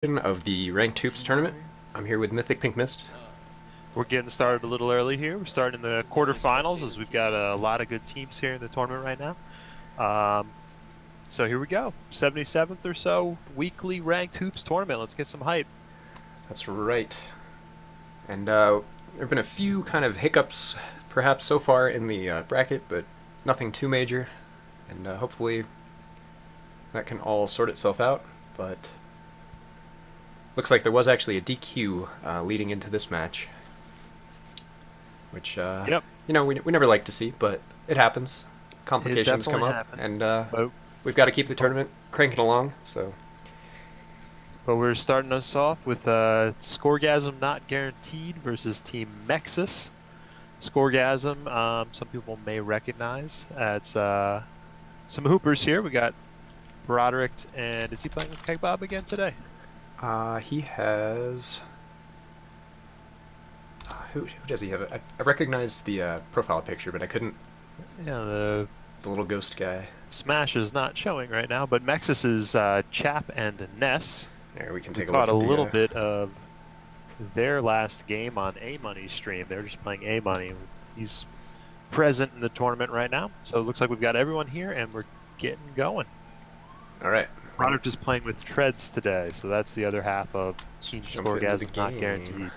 Of the Ranked Hoops tournament. I'm here with Mythic Pink Mist. We're getting started a little early here. We're starting the quarterfinals as we've got a lot of good teams here in the tournament right now. So here we go. 77th or so weekly Ranked Hoops tournament. Let's get some hype. That's right. And there have been a few kind of hiccups perhaps so far in the bracket, but nothing too major. And hopefully that can all sort itself out. But looks like there was actually a DQ leading into this match. Which, Yep. we never like to see, but it happens. Complications come up, happens. and we've got to keep the tournament cranking along, so... But we're starting us off with Scoregasm Not Guaranteed versus Team Mexus. Scoregasm, some people may recognize as some hoopers here. We got Broderick, and is he playing with Kegbob again today? He has... who does he have? I recognized the profile picture, but I couldn't... Yeah, the little ghost guy. Smash is not showing right now, but Mexus is Chap and Ness. There, we can We take a caught look at a little bit of their last game on A-Money's stream. They're just playing A-Money. He's present in the tournament right now, so it looks like we've got everyone here, and we're getting going. All right. Broderick is playing with Treads today, so that's the other half of Team Jump into the Scoregasm Not game. Guaranteed.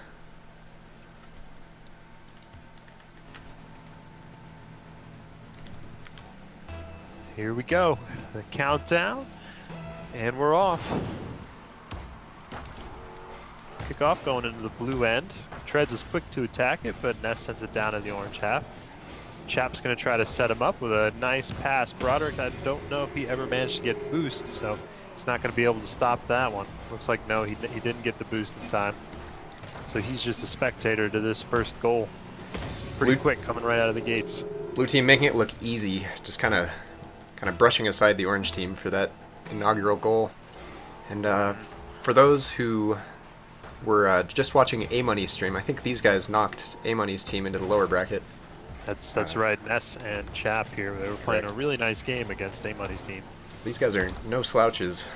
Here we go, the countdown, and we're off. Kickoff going into the blue end. Treads is quick to attack it, but Ness sends it down in the orange half. Chap's going to try to set him up with a nice pass. Broderick, I don't know if he ever managed to get boost, so he's not going to be able to stop that one. Looks like no, he didn't get the boost in time. So he's just a spectator to this first goal. Pretty quick, coming right out of the gates. Blue team making it look easy, just kind of brushing aside the orange team for that inaugural goal. And for those who were just watching A-Money's stream, I think these guys knocked A-Money's team into the lower bracket. That's right, Ness and Chap here. They were playing a really nice game against A-Money's team. So these guys are no slouches.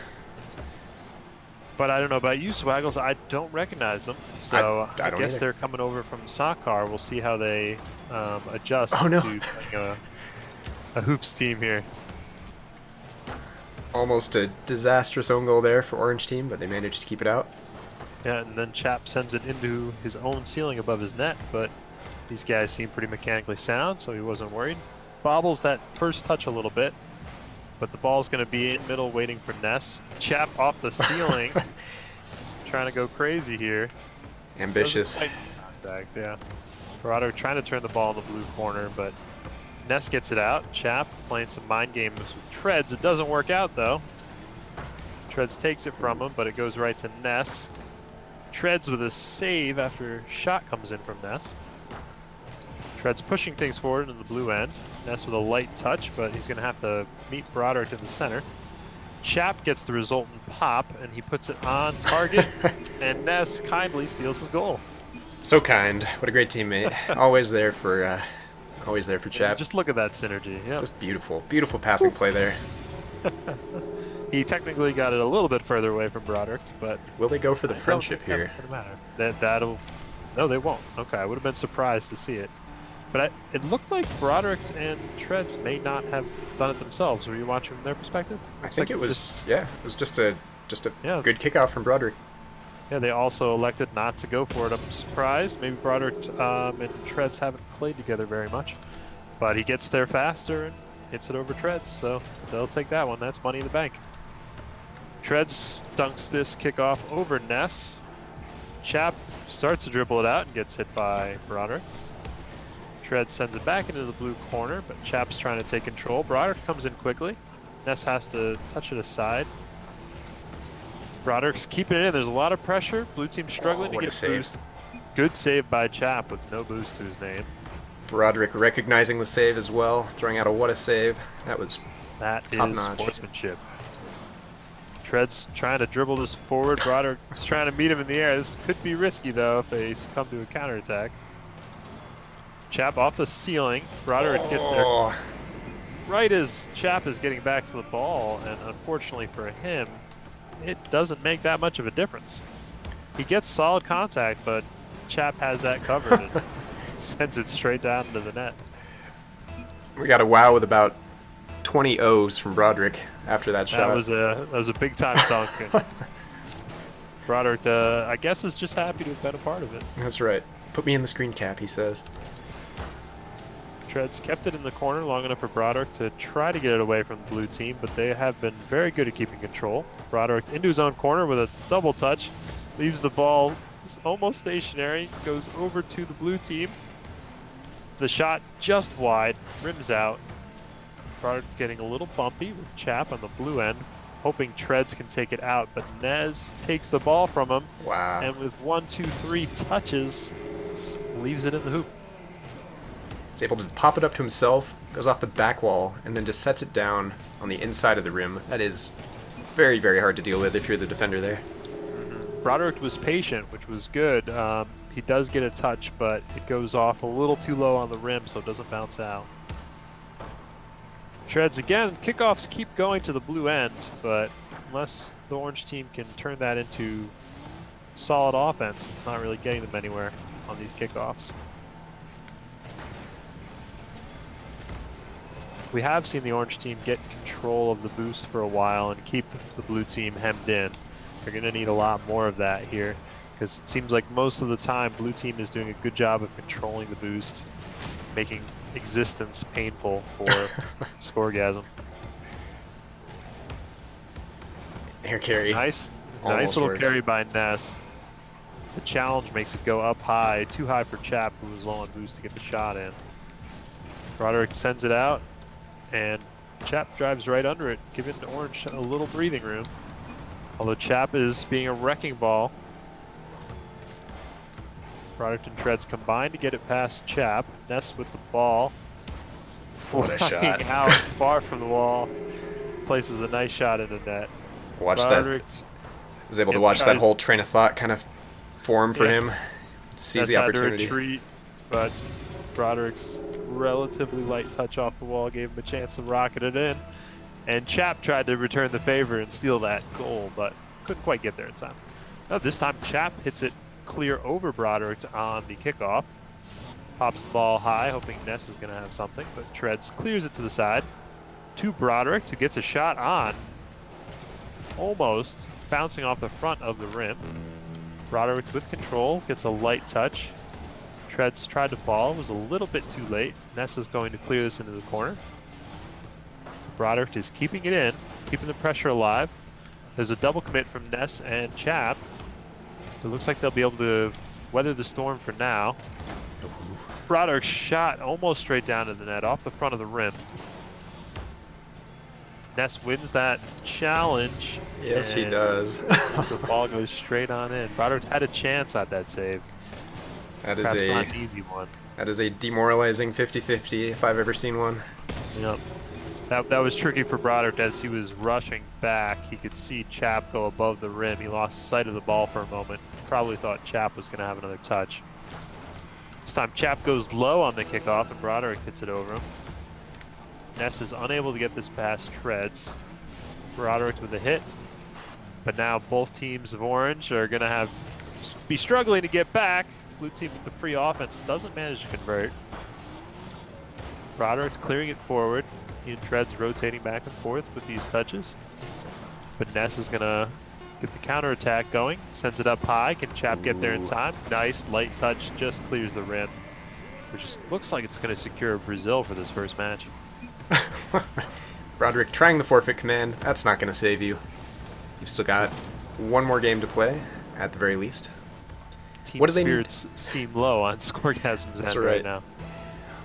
But I don't know about you, Swaggles. I don't recognize them. So I I don't guess either. they're coming over from Sakar. We'll see how they adjust Oh, no. to playing a hoops team here. Almost a disastrous own goal there for orange team, but they managed to keep it out. Yeah, and then Chap sends it into his own ceiling above his net, but these guys seem pretty mechanically sound, so he wasn't worried. Bobbles that first touch a little bit, but the ball's going to be in middle waiting for Ness. Chap off the ceiling, trying to go crazy here. Ambitious. Contact, yeah. Corrado trying to turn the ball in the blue corner, but Ness gets it out. Chap playing some mind games with Treads. It doesn't work out, though. Treads takes it from him, but it goes right to Ness. Treads with a save after shot comes in from Ness. Treads pushing things forward in the blue end. Ness with a light touch, but he's going to have to meet Broderick in the center. Chap gets the resultant pop, and he puts it on target, and Ness kindly steals his goal. So kind. What a great teammate. Always there for Chap. Yeah, just look at that synergy. Yep. Just beautiful. Beautiful passing play there. He technically got it a little bit further away from Broderick, but Will they go for the I don't friendship think here? that's gonna matter. That'll. No, they won't. Okay, I would have been surprised to see it. But it looked like Broderick and Treads may not have done it themselves. Were you watching from their perspective? I think it was, yeah, it was just a Yeah. good kickoff from Broderick. Yeah, they also elected not to go for it. I'm surprised. Maybe Broderick and Treads haven't played together very much. But he gets there faster and hits it over Treads, so they'll take that one. That's money in the bank. Treads dunks this kickoff over Ness. Chap starts to dribble it out and gets hit by Broderick. Treads sends it back into the blue corner, but Chap's trying to take control. Broderick comes in quickly. Ness has to touch it aside. Broderick's keeping it in. There's a lot of pressure. Blue team struggling to what a get save. boost. Good save by Chap with no boost to his name. Broderick recognizing the save as well, throwing out a what a save. That was That is top-notch. sportsmanship. Treads trying to dribble this forward. Broderick's trying to meet him in the air. This could be risky, though, if they succumb to a counterattack. Chap off the ceiling. Broderick gets there Oh, right as Chap is getting back to the ball, and unfortunately for him, it doesn't make that much of a difference. He gets solid contact, but Chap has that covered and sends it straight down into the net. We got a wow with about 20 O's from Broderick after that shot. That was a big time dunk. And Broderick, I guess, is just happy to have been a part of it. That's right. Put me in the screen cap, he says. Treads kept it in the corner long enough for Broderick to try to get it away from the blue team, but they have been very good at keeping control. Broderick into his own corner with a double touch, leaves the ball almost stationary, goes over to the blue team. The shot just wide, rims out. Broderick getting a little bumpy with Chap on the blue end, hoping Treads can take it out, but Nez takes the ball from him. Wow. And with 1, 2, 3 touches, leaves it in the hoop. He's able to pop it up to himself, goes off the back wall, and then just sets it down on the inside of the rim. That is very, very hard to deal with if you're the defender there. Broderick was patient, which was good. He does get a touch, but it goes off a little too low on the rim, so it doesn't bounce out. Treads again. Kickoffs keep going to the blue end, but unless the orange team can turn that into solid offense, it's not really getting them anywhere on these kickoffs. We have seen the orange team get control of the boost for a while and keep the blue team hemmed in. They're going to need a lot more of that here, because it seems like most of the time blue team is doing a good job of controlling the boost, making existence painful for Scoregasm. Air carry. Nice Almost little works. carry by Ness. The challenge makes it go up high, too high for Chap, who was low on boost to get the shot in. Broderick sends it out, and Chap drives right under it, giving Orange a little breathing room. Although Chap is being a wrecking ball. Broderick and Treads combine to get it past Chap. Ness with the ball. What a Flying shot. out far from the wall. Places a nice shot in the net. Watch Broderick that. Was able to Yeah, watch that tries- whole train of thought kind of form for Yeah. him. Seize Ness the had to opportunity. retreat, but Broderick's relatively light touch off the wall gave him a chance to rocket it in. And Chap tried to return the favor and steal that goal, but couldn't quite get there in time. No, this time Chap hits it clear over Broderick on the kickoff. Pops the ball high, hoping Ness is going to have something, but Treads clears it to the side. To Broderick, who gets a shot on. Almost bouncing off the front of the rim. Broderick with control, gets a light touch. Treads tried to fall, was a little bit too late. Ness is going to clear this into the corner. Broderick is keeping it in, keeping the pressure alive. There's a double commit from Ness and Chap. It looks like they'll be able to weather the storm for now. Broderick shot almost straight down to the net, off the front of the rim. Ness wins that challenge. Yes, he and does. The ball goes straight on in. Broderick had a chance at that save. That is Perhaps not a an easy one. that is a demoralizing 50-50 if I've ever seen one. Yep. That was tricky for Broderick as he was rushing back. He could see Chap go above the rim. He lost sight of the ball for a moment. Probably thought Chap was going to have another touch. This time Chap goes low on the kickoff and Broderick hits it over him. Ness is unable to get this past Treads. Broderick with a hit. But now both teams of Orange are going to be struggling to get back. Blue team with the free offense doesn't manage to convert. Broderick's clearing it forward. He and Treads rotating back and forth with these touches. But Ness is going to get the counterattack going. Sends it up high. Can Chap get there in time? Nice light touch. Just clears the rim. Which just looks like it's going to secure Brazil for this first match. Broderick trying the forfeit command. That's not going to save you. You've still got one more game to play, at the very least. Team What do they need? spirits seem low on Scoregasm's That's end right. right now.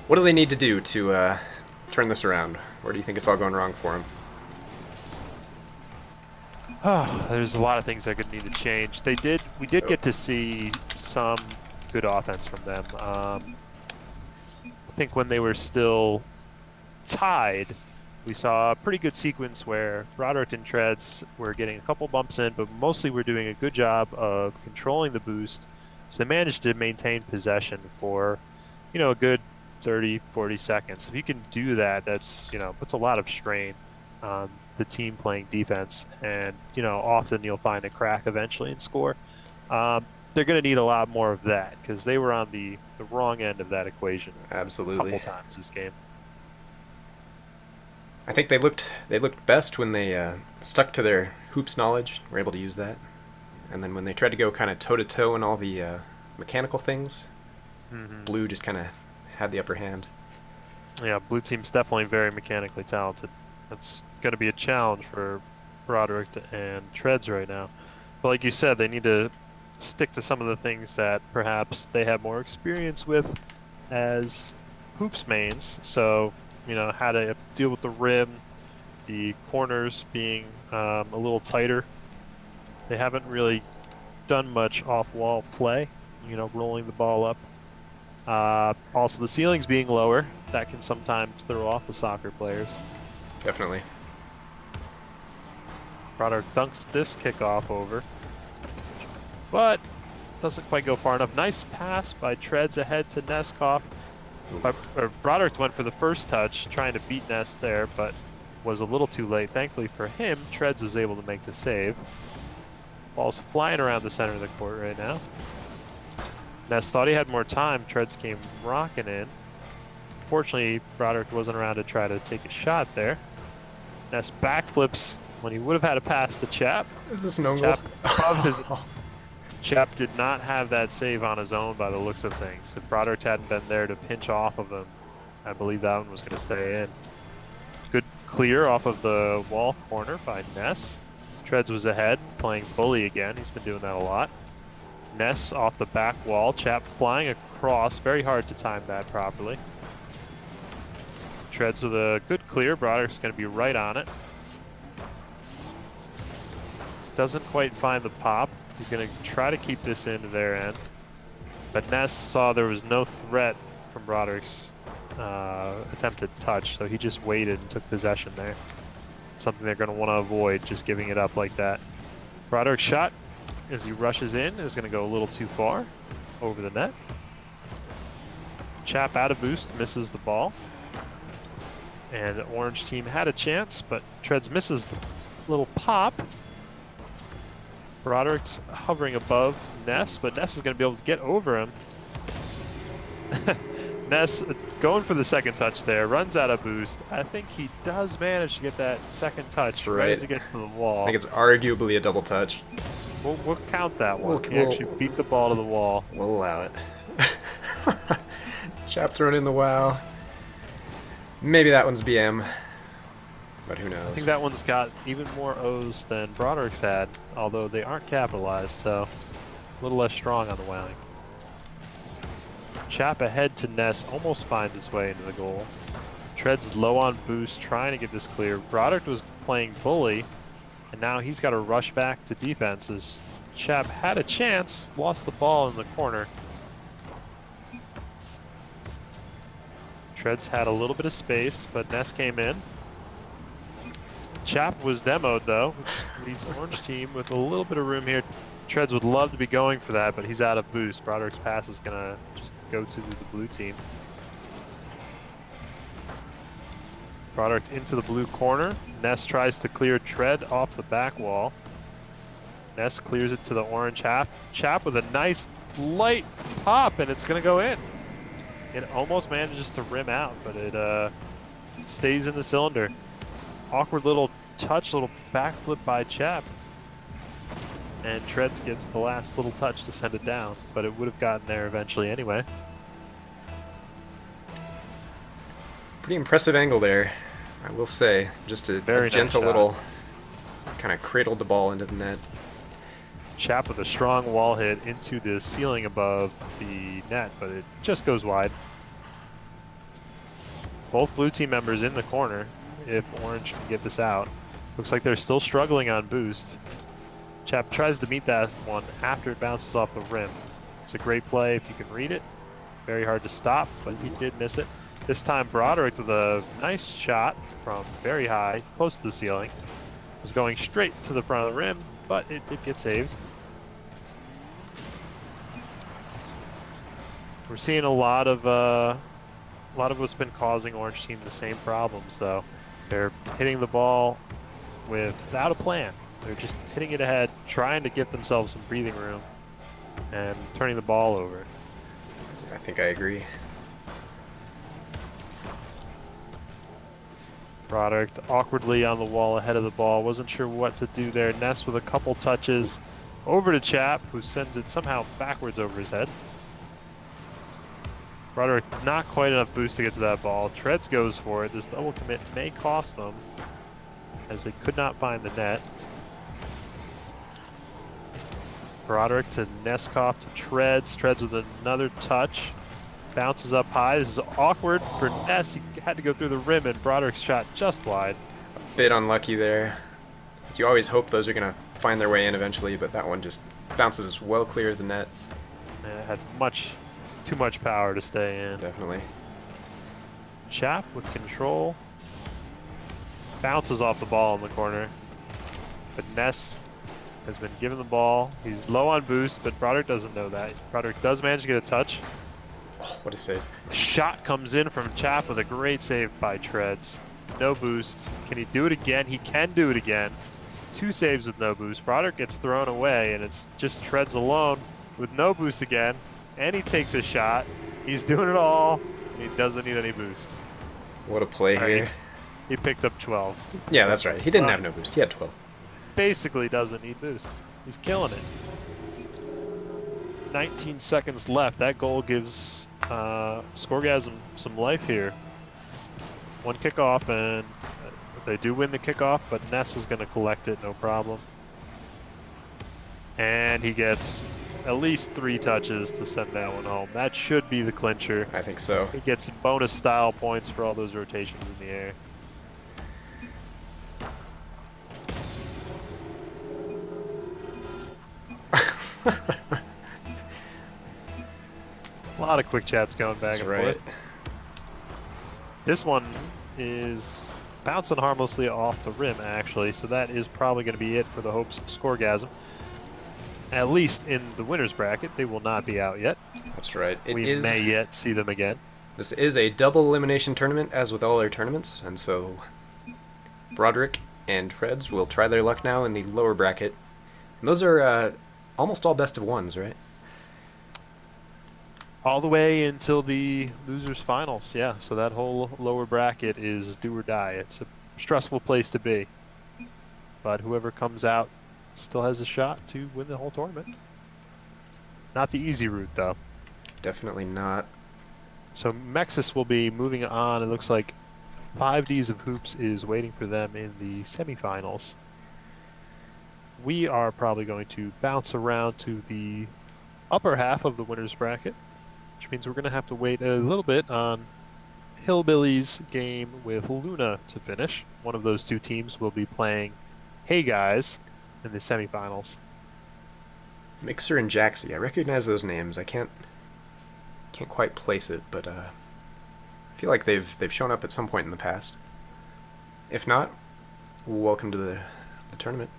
What do they need to do to turn this around? Where do you think it's all going wrong for them? There's a lot of things that could need to change. We did get to see some good offense from them. I think when they were still tied, we saw a pretty good sequence where Broderick and Treads were getting a couple bumps in, but mostly we're doing a good job of controlling the boost. So they managed to maintain possession for, a good 30, 40 seconds. If you can do that, that's, puts a lot of strain on the the team playing defense, and often you'll find a crack eventually and score. They're going to need a lot more of that because they were on the wrong end of that equation Absolutely. a couple times this game. I think they looked best when they stuck to their hoops knowledge, were able to use that. And then when they tried to go kind of toe-to-toe in all the mechanical things, Blue just kind of had the upper hand. Yeah, blue team's definitely very mechanically talented. That's going to be a challenge for Broderick and Treads right now. But like you said, they need to stick to some of the things that perhaps they have more experience with as hoops mains. So, how to deal with the rim, the corners being a little tighter. They haven't really done much off-wall play, rolling the ball up. Also, the ceilings being lower, that can sometimes throw off the soccer players. Definitely. Broderick dunks this kickoff over, but doesn't quite go far enough. Nice pass by Treads ahead to Neskov. Broderick went for the first touch, trying to beat Ness there, but was a little too late. Thankfully for him, Treads was able to make the save. Ball's flying around the center of the court right now. Ness thought he had more time. Treads came rocking in. Fortunately, Broderick wasn't around to try to take a shot there. Ness backflips when he would have had to pass the Chap. Is this an own goal? Chap did not have that save on his own by the looks of things. If Broderick hadn't been there to pinch off of him, I believe that one was going to stay in. Good clear off of the wall corner by Ness. Treads was ahead, playing bully again. He's been doing that a lot. Ness off the back wall. Chap flying across. Very hard to time that properly. Treads with a good clear. Broderick's going to be right on it. Doesn't quite find the pop. He's going to try to keep this into their end. But Ness saw there was no threat from Broderick's attempted touch, so he just waited and took possession there. Something they're going to want to avoid, just giving it up like that. Broderick's shot, as he rushes in, is going to go a little too far over the net. Chap out of boost, misses the ball. And the orange team had a chance, but Treads misses the little pop. Broderick's hovering above Ness, but Ness is going to be able to get over him. Ness going for the second touch there, runs out of boost. I think he does manage to get that second touch right as he gets to the wall. I think it's arguably a double touch. We'll count that one. He actually beat the ball to the wall. We'll allow it. Chap throwing in the wow. Maybe that one's BM, but who knows? I think that one's got even more O's than Broderick's had, although they aren't capitalized, so a little less strong on the wowing. Chap ahead to Ness, almost finds its way into the goal. Treads low on boost, trying to get this clear. Broderick was playing bully, and now he's got to rush back to defense as Chap had a chance, lost the ball in the corner. Treads had a little bit of space, but Ness came in. Chap was demoed though. Leaves orange team with a little bit of room here. Treads would love to be going for that, but he's out of boost. Broderick's pass is gonna just go to the blue team. Broderick into the blue corner. Ness tries to clear Tread off the back wall. Ness clears it to the orange half. Chap with a nice light pop, and it's gonna go in. It almost manages to rim out, but it stays in the cylinder. Awkward little touch, little backflip by Chap. And Treads gets the last little touch to send it down, but it would have gotten there eventually anyway. Pretty impressive angle there, I will say. Just a gentle nice little, kind of cradled the ball into the net. Chap with a strong wall hit into the ceiling above the net, but it just goes wide. Both blue team members in the corner if orange can get this out. Looks like they're still struggling on boost. Chap tries to meet that one after it bounces off the rim. It's a great play if you can read it. Very hard to stop, but he did miss it. This time Broderick with a nice shot from very high, close to the ceiling. Was going straight to the front of the rim, but it did get saved. We're seeing a lot of what's been causing orange team the same problems though. They're hitting the ball without a plan. They're just hitting it ahead, trying to get themselves some breathing room, and turning the ball over. I think I agree. Product awkwardly on the wall ahead of the ball. Wasn't sure what to do there. Ness with a couple touches over to Chap, who sends it somehow backwards over his head. Broderick not quite enough boost to get to that ball. Treads goes for it. This double commit may cost them, as they could not find the net. Broderick to Neskov to Treads. Treads with another touch. Bounces up high. This is awkward for Ness. He had to go through the rim, and Broderick's shot just wide. A bit unlucky there. As you always hope those are going to find their way in eventually, but that one just bounces well clear of the net. And it had too much power to stay in. Definitely. Chap with control. Bounces off the ball in the corner. But Ness has been given the ball. He's low on boost, but Broderick doesn't know that. Broderick does manage to get a touch. Oh, what a save. Shot comes in from Chap with a great save by Treads. No boost. Can he do it again? He can do it again. 2 saves with no boost. Broderick gets thrown away, and it's just Treads alone with no boost again. And he takes a shot. He's doing it all. He doesn't need any boost. What a play All right, here. He picked up 12. Yeah, that's right. He didn't have no boost. He had 12. Basically doesn't need boost. He's killing it. 19 seconds left. That goal gives Scoregasm some life here. One kickoff, and they do win the kickoff, but Ness is going to collect it, no problem. And he gets at least 3 touches to send that one home. That should be the clincher. I think so. He gets some bonus style points for all those rotations in the air. A lot of quick chats going back That's and right. forth. This one is bouncing harmlessly off the rim, actually, so that is probably going to be it for the hopes of Scoregasm. At least in the winner's bracket, they will not be out yet. That's right. We may yet see them again. This is a double elimination tournament, as with all our tournaments, and so Broderick and Treads will try their luck now in the lower bracket. And those are almost all best of ones, right? All the way until the losers finals, yeah. So that whole lower bracket is do or die. It's a stressful place to be. But whoever comes out still has a shot to win the whole tournament. Not the easy route, though. Definitely not. So Mexis will be moving on. It looks like 5Ds of Hoops is waiting for them in the semifinals. We are probably going to bounce around to the upper half of the winner's bracket, which means we're going to have to wait a little bit on Hillbillies' game with Luna to finish. One of those 2 teams will be playing Hey Guys in the semifinals. Mixer and Jaxie. I recognize those names. I can't quite place it, but I feel like they've shown up at some point in the past. If not, welcome to the tournament.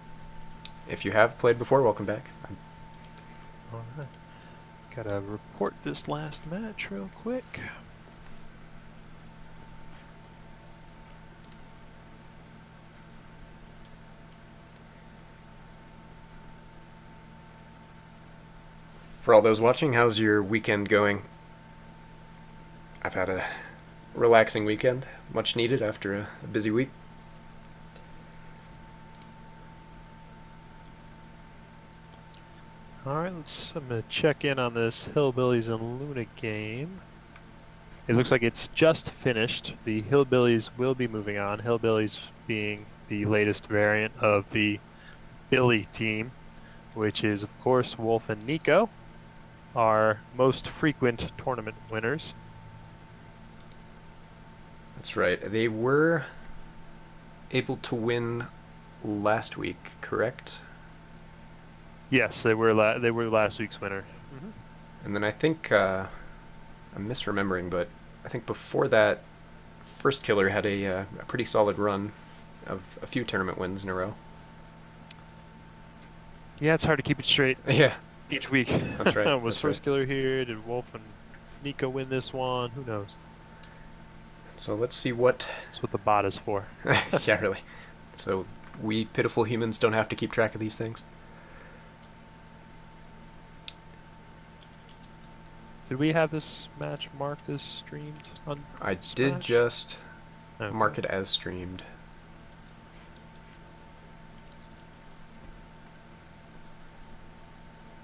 If you have played before, welcome back. All right. Gotta report this last match real quick. For all those watching, how's your weekend going? I've had a relaxing weekend, much needed after a busy week. Alright, I'm going to check in on this Hillbillies and Luna game. It looks like it's just finished. The Hillbillies will be moving on. Hillbillies being the latest variant of the Billy team, which is, of course, Wolf and Nico, our most frequent tournament winners. That's right. They were able to win last week, correct? Yes, they were last week's winner. And then I think, I'm misremembering, but I think before that, First Killer had a pretty solid run of a few tournament wins in a row. Yeah, it's hard to keep it straight Yeah, each week. that's right. Was that's First right. Killer here? Did Wolf and Nico win this one? Who knows? So let's see what... That's what the bot is for. Yeah, really. So we pitiful humans don't have to keep track of these things. Did we have this match marked as streamed on I Smash? did just Okay. mark it as streamed.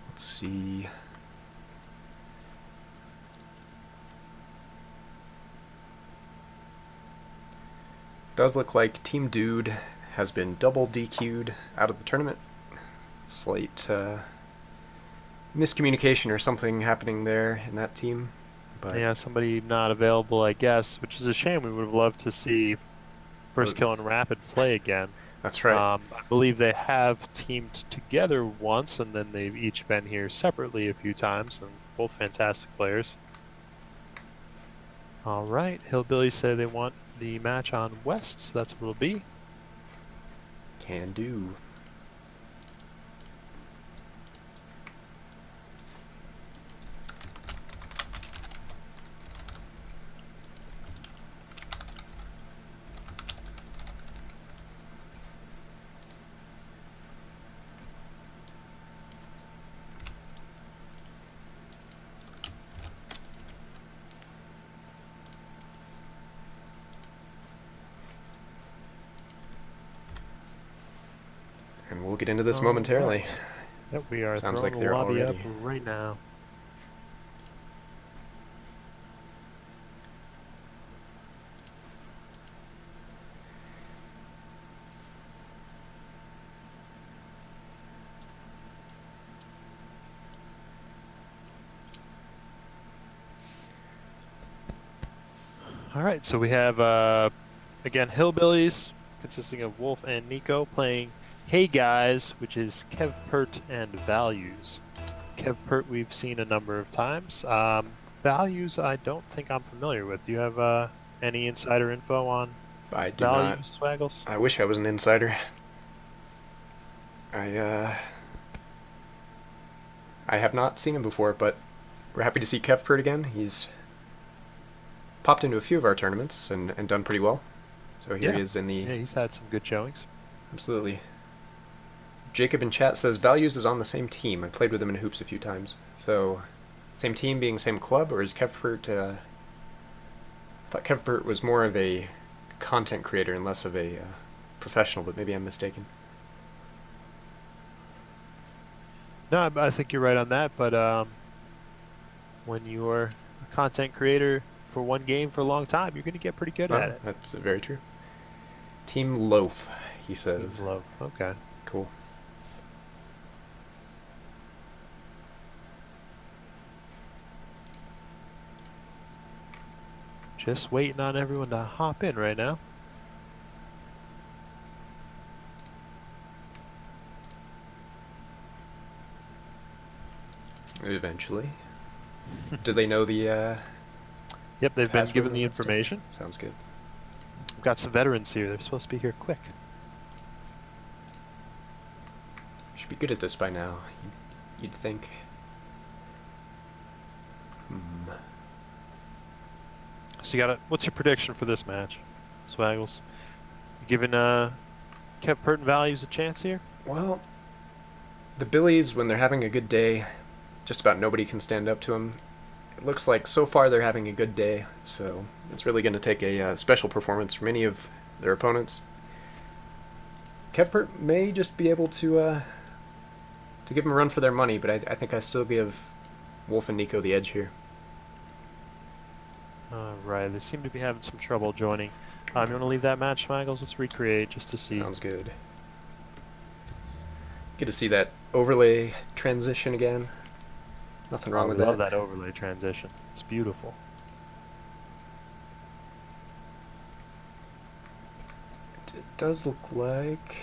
Let's see. Does look like Team Dude has been double DQ'd out of the tournament. Slight miscommunication or something happening there in that team. But Yeah, somebody not available, I guess, which is a shame. We would have loved to see First Kill and Rapid play again. that's right. I believe they have teamed together once, and then they've each been here separately a few times, and both fantastic players. All right, Hillbilly say they want the match on West, so that's what it'll be. Can do. And we'll get into this All momentarily. right. Yep, we are Sounds throwing like the they're lobby already- up right now. All right, so we have again Hillbillies, consisting of Wolf and Nico, playing Hey Guys, which is Kev Pert and Values. Kev Pert we've seen a number of times. Values I don't think I'm familiar with. Do you have any insider info on I do not. Values, Swaggles? I wish I was an insider. I have not seen him before, but we're happy to see Kevpert again. He's popped into a few of our tournaments and done pretty well. So here Yeah. he is in the... Yeah, he's had some good showings. Absolutely. Jacob in chat says, Values is on the same team. I played with him in hoops a few times. So, same team being same club, or is Kevpert... I thought Kevpert was more of a content creator and less of a professional, but maybe I'm mistaken. No, I think you're right on that, but when you're a content creator for one game for a long time, you're going to get pretty good at it. That's very true. Team Loaf, he says. Team Loaf. Okay. Cool. Just waiting on everyone to hop in right now. Eventually. Do they know the Yep, they've been password given and the that stuff? information. Sounds good. We've got some veterans here. They're supposed to be here quick. Should be good at this by now, you'd think. So you got to what's your prediction for this match, Swaggles? You giving Kev Pert and Values a chance here? Well, the Billies, when they're having a good day, just about nobody can stand up to them. It looks like so far they're having a good day, so it's really going to take a special performance from any of their opponents. Kevpert may just be able to give them a run for their money, but I think I still give Wolf and Nico the edge here. Alright, they seem to be having some trouble joining. You want to leave that match, Swaggles? Let's recreate just to see. Sounds good. Get to see that overlay transition again. Nothing wrong I with love that. that overlay transition. It's beautiful. It does look like...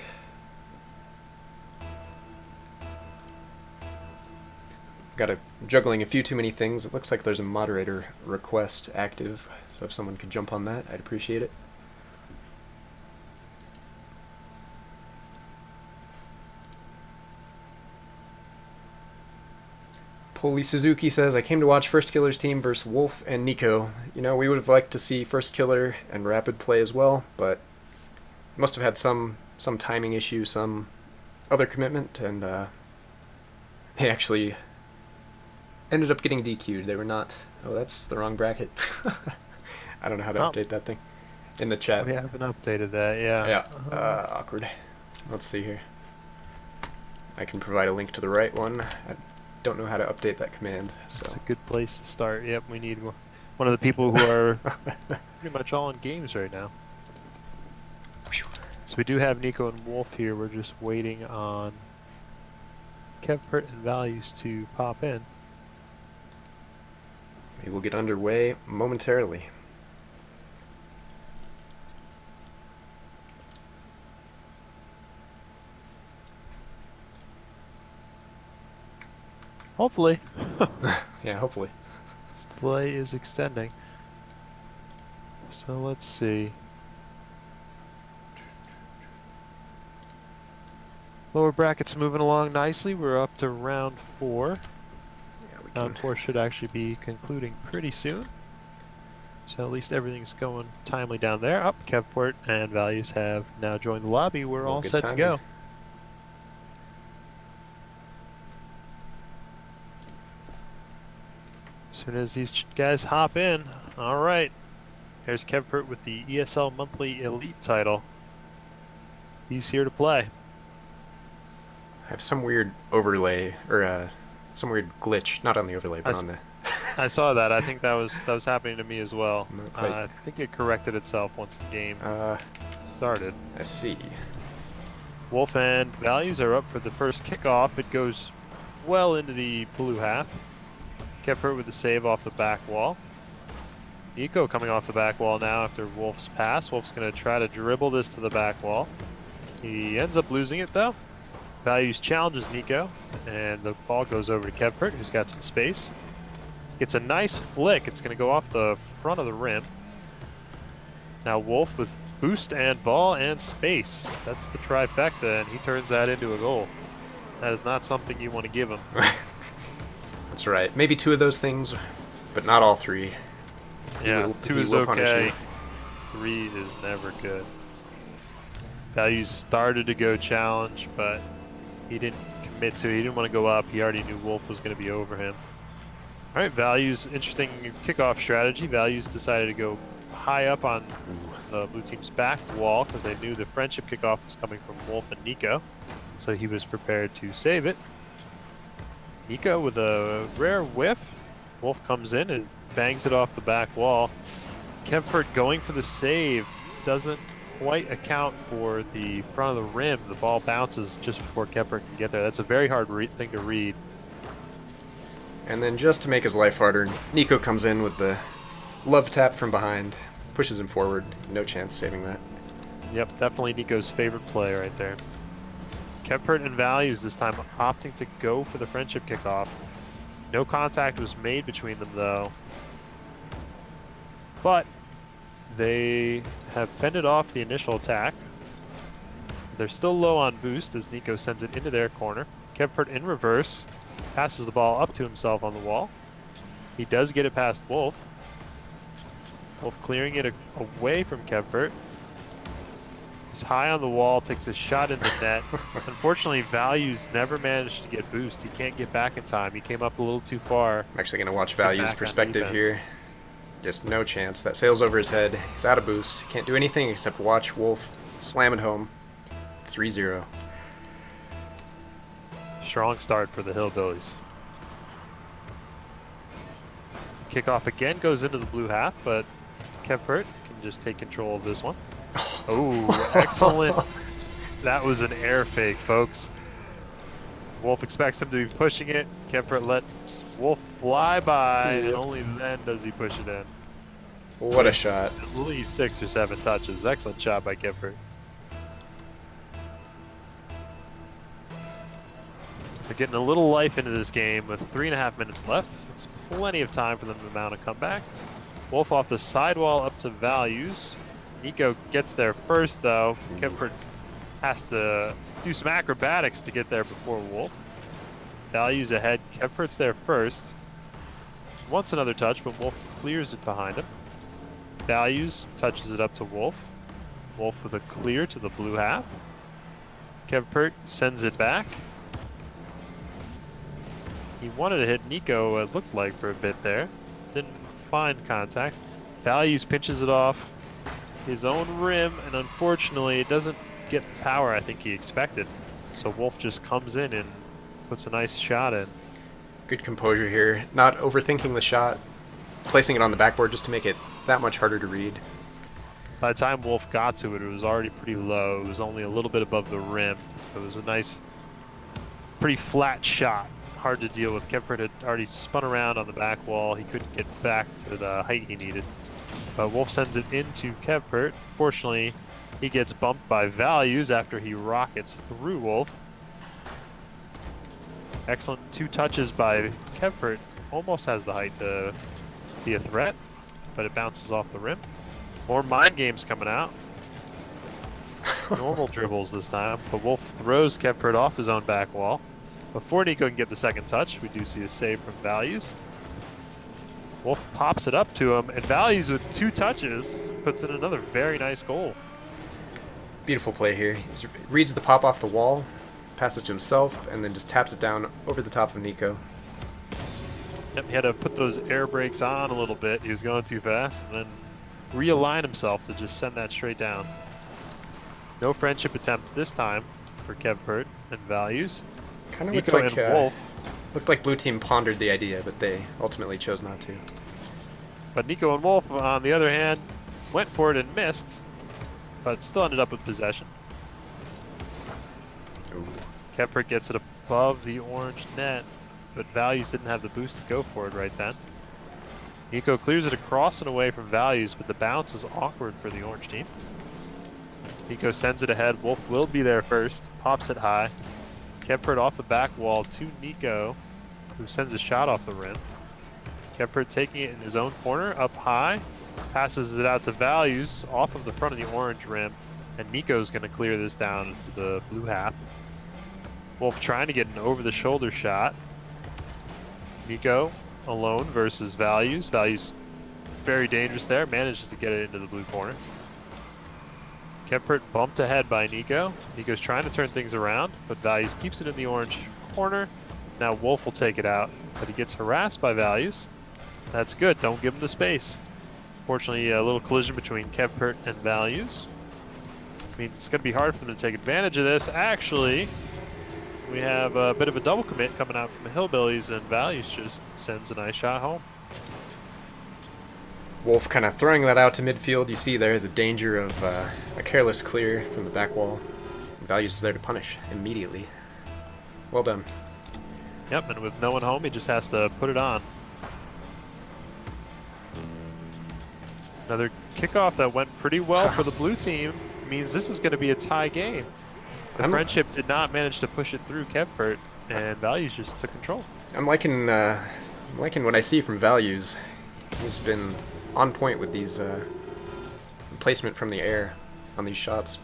juggling a few too many things. It looks like there's a moderator request active, so if someone could jump on that, I'd appreciate it. Poli Suzuki says, I came to watch First Killer's team versus Wolf and Nico. You know, we would have liked to see First Killer and Rapid play as well, but must have had some some timing issue, some other commitment, and they actually ended up getting DQ'd. They were not. Oh, that's the wrong bracket. I don't know how to Oh. update that thing in the chat. We haven't updated that, yeah. Yeah, awkward. Let's see here. I can provide a link to the right one. I don't know how to update that command, so. It's a good place to start. Yep, we need one of the people who are pretty much all in games right now. So we do have Nico and Wolf here. We're just waiting on Kevpert and Values to pop in. We will get underway momentarily. Hopefully. Yeah, hopefully. This delay is extending. So let's see. Lower brackets moving along nicely. We're up to round 4. Yeah, we Round can. 4 should actually be concluding pretty soon. So at least everything's going timely down there. Up, Kevport and Values have now joined the lobby. We're Well, all good set to timing. go. As soon as these guys hop in, all right. Here's Kevport with the ESL Monthly Elite title. He's here to play. I have some weird overlay, or some weird glitch, not on the overlay, but I on the. I saw that. I think that was happening to me as well. Not quite. I think it corrected itself once the game started. I see. Wolf and Values are up for the first kickoff. It goes well into the blue half. Kevpert with the save off the back wall. Nico coming off the back wall now after Wolf's pass. Wolf's going to try to dribble this to the back wall. He ends up losing it though. Values challenges Nico, and the ball goes over to Kevpert, who's got some space. It's a nice flick. It's going to go off the front of the rim. Now Wolf with boost and ball and space. That's the trifecta, and he turns that into a goal. That is not something you want to give him. That's right. Maybe 2 of those things, but not all 3. Yeah, will- 2 he is will punish okay. you. 3 is never good. Values started to go challenge, but he didn't commit to it. He didn't want to go up. He already knew Wolf was going to be over him. All right, Values, interesting kickoff strategy. Values decided to go high up on the blue team's back wall because they knew the friendship kickoff was coming from Wolf and Nico. So he was prepared to save it. Nico with a rare whiff. Wolf comes in and bangs it off the back wall. Kevpert going for the save doesn't quite account for the front of the rim. The ball bounces just before Kevpert can get there. That's a very hard thing to read. And then just to make his life harder, Nico comes in with the love tap from behind, pushes him forward. No chance saving that. Yep, definitely Nico's favorite play right there. Kevpert and Values this time opting to go for the friendship kickoff. No contact was made between them though. But they have fended off the initial attack. They're still low on boost as Nico sends it into their corner. Kevpert in reverse, passes the ball up to himself on the wall. He does get it past Wolf. Wolf clearing it away from Kevpert. He's high on the wall, takes a shot in the net. Unfortunately, Values never managed to get boost. He can't get back in time. He came up a little too far. I'm actually going to watch back Value's on perspective defense. here. Just no chance. That sails over his head. He's out of boost. He can't do anything except watch Wolf slam it home. 3-0. Strong start for the Hillbillies. Kickoff again goes into the blue half, but Kevpert can just take control of this one. Oh, excellent. That was an air fake, folks. Wolf expects him to be pushing it. Kevpert lets Wolf fly by, and only then does he push it in. What a shot. At least 6 or 7 touches. Excellent shot by Kevpert. They're getting a little life into this game with 3.5 minutes left. It's plenty of time for them to mount a comeback. Wolf off the sidewall up to Values. Nico gets there first though. Kevpert has to do some acrobatics to get there before Wolf. Values ahead. Kevpert's there first. Wants another touch, but Wolf clears it behind him. Values touches it up to Wolf. Wolf with a clear to the blue half. Kevpert sends it back. He wanted to hit Nico, it looked like, for a bit there. Didn't find contact. Values pinches it off his own rim, and unfortunately it doesn't get the power I think he expected. So Wolf just comes in and puts a nice shot in. Good composure here. Not overthinking the shot. Placing it on the backboard just to make it that much harder to read. By the time Wolf got to it, it was already pretty low. It was only a little bit above the rim. So it was a nice, pretty flat shot. Hard to deal with. Kevpert had already spun around on the back wall. He couldn't get back to the height he needed. But Wolf sends it into Kevpert. Fortunately, he gets bumped by Values after he rockets through Wolf. Excellent 2 touches by Kevpert. Almost has the height to be a threat, but it bounces off the rim. More mind games coming out. Normal dribbles this time, but Wolf throws Kevpert off his own back wall. Before Nico can get the second touch, we do see a save from Values. Wolf pops it up to him, and Values with 2 touches puts in another very nice goal. Beautiful play here. He reads the pop off the wall, passes to himself, and then just taps it down over the top of Nico. Yep, he had to put those air brakes on a little bit. He was going too fast, and then realign himself to just send that straight down. No friendship attempt this time for Kevpert and Values. Kind of Nico looked and Wolf. looked like Blue Team pondered the idea, but they ultimately chose not to. But Nico and Wolf, on the other hand, went for it and missed, but still ended up with possession. Ooh. Kevpert gets it above the orange net, but Values didn't have the boost to go for it right then. Nico clears it across and away from Values, but the bounce is awkward for the orange team. Nico sends it ahead. Wolf will be there first. Pops it high. Kevpert off the back wall to Nico, who sends a shot off the rim. Kevpert taking it in his own corner, up high. Passes it out to Values off of the front of the orange rim, and Nico's going to clear this down into the blue half. Wolf trying to get an over-the-shoulder shot. Nico alone versus Values. Values very dangerous there. Manages to get it into the blue corner. Kevpert bumped ahead by Nico. Nico's trying to turn things around, but Values keeps it in the orange corner. Now Wolf will take it out, but he gets harassed by Values. That's good. Don't give him the space. Fortunately, a little collision between Kevpert and Values. Means it's going to be hard for them to take advantage of this. Actually, we have a bit of a double commit coming out from the Hillbillies, and Values just sends a nice shot home. Wolf kind of throwing that out to midfield. You see there the danger of a careless clear from the back wall. Values is there to punish immediately. Well done. Yep, and with no one home, he just has to put it on. Another kickoff that went pretty well for the blue team means this is going to be a tie game. The friendship did not manage to push it through Kevpert, and Values just took control. I'm liking what I see from Values. He's been on point with these placement from the air on these shots.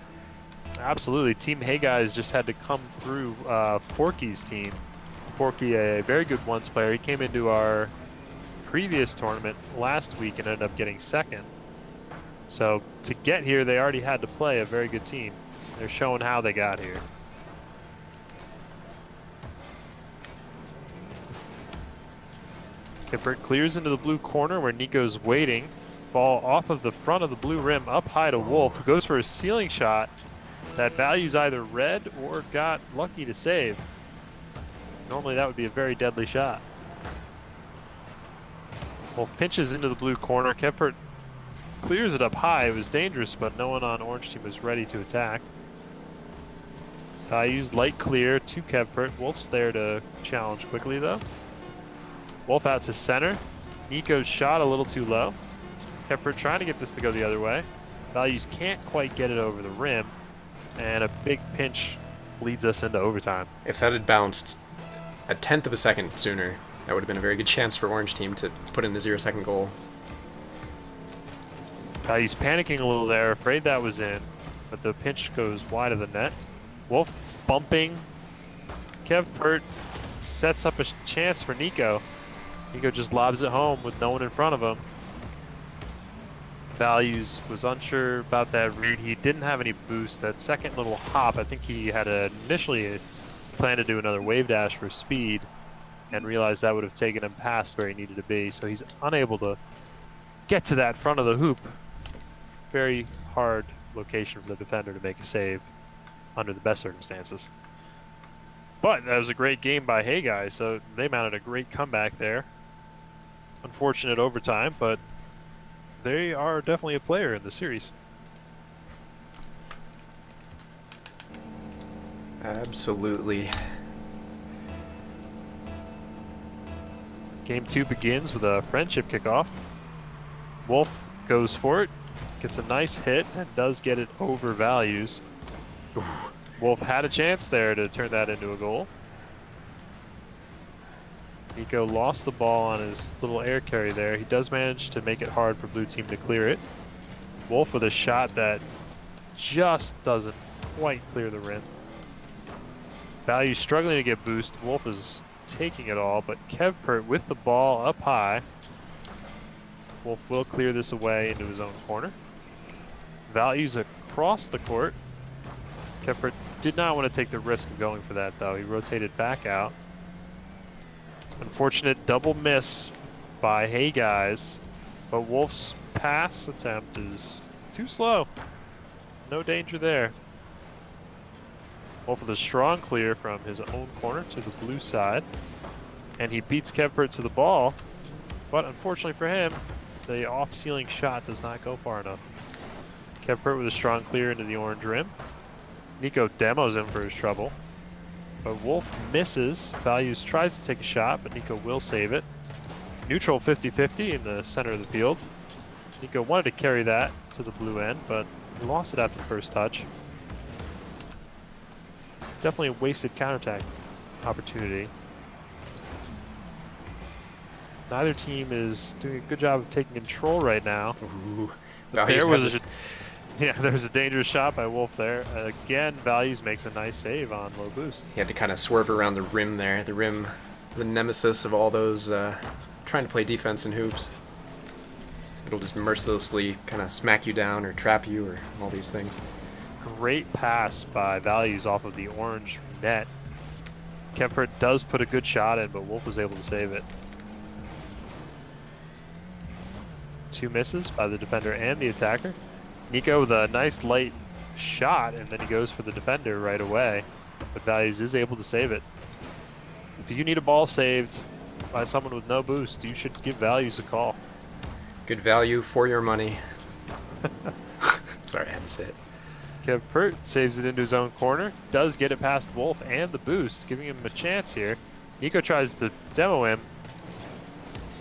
Absolutely. Team Hey Guys just had to come through Forky's team. Forky, a very good ones player. He came into our previous tournament last week and ended up getting second. So to get here, they already had to play a very good team. They're showing how they got here. Kevpert clears into the blue corner where Nico's waiting. Ball off of the front of the blue rim up high to Wolf, who goes for a ceiling shot that Values either read or got lucky to save. Normally that would be a very deadly shot. Wolf pinches into the blue corner. Kevpert clears it up high. It was dangerous, but no one on orange team was ready to attack. Values light clear to Kevpert. Wolf's there to challenge quickly though. Wolf out to center. Nico's shot a little too low. Kevpert trying to get this to go the other way. Values can't quite get it over the rim, and a big pinch leads us into overtime. If that had bounced a tenth of a second sooner, that would have been a very good chance for Orange Team to put in the 0-second goal. Values panicking a little there, afraid that was in, but the pinch goes wide of the net. Wolf bumping. Kevpert sets up a chance for Nico. Nico just lobs it home with no one in front of him. Values was unsure about that read. He didn't have any boost. That second little hop, I think he had initially planned to do another wave dash for speed and realized that would have taken him past where he needed to be. So he's unable to get to that front of the hoop. Very hard location for the defender to make a save under the best circumstances. But that was a great game by Hey Guys, so they mounted a great comeback there. Unfortunate overtime, but they are definitely a player in the series. Absolutely. Game 2 begins with a friendship kickoff. Wolf goes for it, gets a nice hit, and does get it over Values. Ooh. Wolf had a chance there to turn that into a goal. Nico lost the ball on his little air carry there. He does manage to make it hard for blue team to clear it. Wolf with a shot that just doesn't quite clear the rim. Value struggling to get boost. Wolf is taking it all, but Kevpert with the ball up high. Wolf will clear this away into his own corner. Values across the court. Kevpert did not want to take the risk of going for that, though. He rotated back out. Unfortunate double miss by Hey Guys, but Wolf's pass attempt is too slow. No danger there. Wolf with a strong clear from his own corner to the blue side, and he beats Kevpert to the ball, but unfortunately for him, the off-ceiling shot does not go far enough. Kevpert with a strong clear into the orange rim. Nico demos him for his trouble. But Wolf misses. Values tries to take a shot, but Nico will save it. Neutral 50-50 in the center of the field. Nico wanted to carry that to the blue end, but he lost it after the first touch. Definitely a wasted counterattack opportunity. Neither team is doing a good job of taking control right now. Ooh. There was there was a dangerous shot by Wolf there. Again, Values makes a nice save on low boost. He had to kind of swerve around the rim there. The rim, the nemesis of all those trying to play defense in hoops. It'll just mercilessly kind of smack you down or trap you or all these things. Great pass by Values off of the orange net. Kempert does put a good shot in, but Wolf was able to save it. Two misses by the defender and the attacker. Nico with a nice light shot, and then he goes for the defender right away. But Values is able to save it. If you need a ball saved by someone with no boost, you should give Values a call. Good value for your money. Sorry, I had to say it. Kevpert saves it into his own corner, does get it past Wolf and the boost, giving him a chance here. Nico tries to demo him,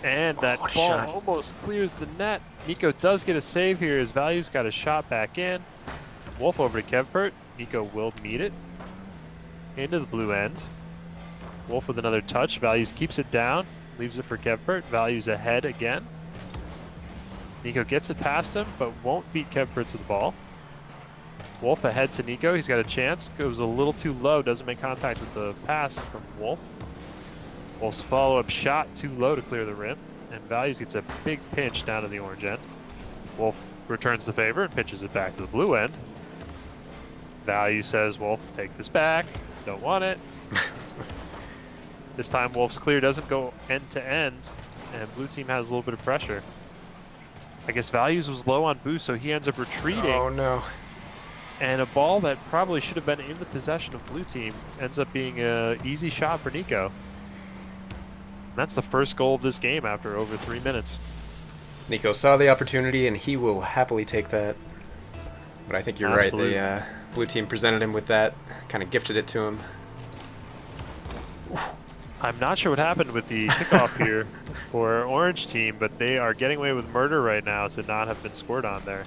and that ball shot. almost clears the net. Nico does get a save here as Values got a shot back in. Wolf over to Kevpert. Nico will meet it into the blue end. Wolf with another touch. Values keeps it down, leaves it for Kevpert. Values ahead again. Nico gets it past him, but won't beat Kevpert to the ball. Wolf ahead to Nico. He's got a chance. Goes a little too low. Doesn't make contact with the pass from Wolf. Wolf's follow-up shot too low to clear the rim. And Values gets a big pinch down to the orange end. Wolf returns the favor and pitches it back to the blue end. Values says, Wolf, take this back. Don't want it. This time Wolf's clear doesn't go end to end, and blue team has a little bit of pressure. I guess Values was low on boost, so he ends up retreating. Oh no. And a ball that probably should have been in the possession of blue team ends up being an easy shot for Nico. And that's the first goal of this game after over 3 minutes. Nico saw the opportunity and he will happily take that. But I think you're Absolutely. right. The blue team presented him with that, kind of gifted it to him. I'm not sure what happened with the kickoff here for orange team, but they are getting away with murder right now to not have been scored on there.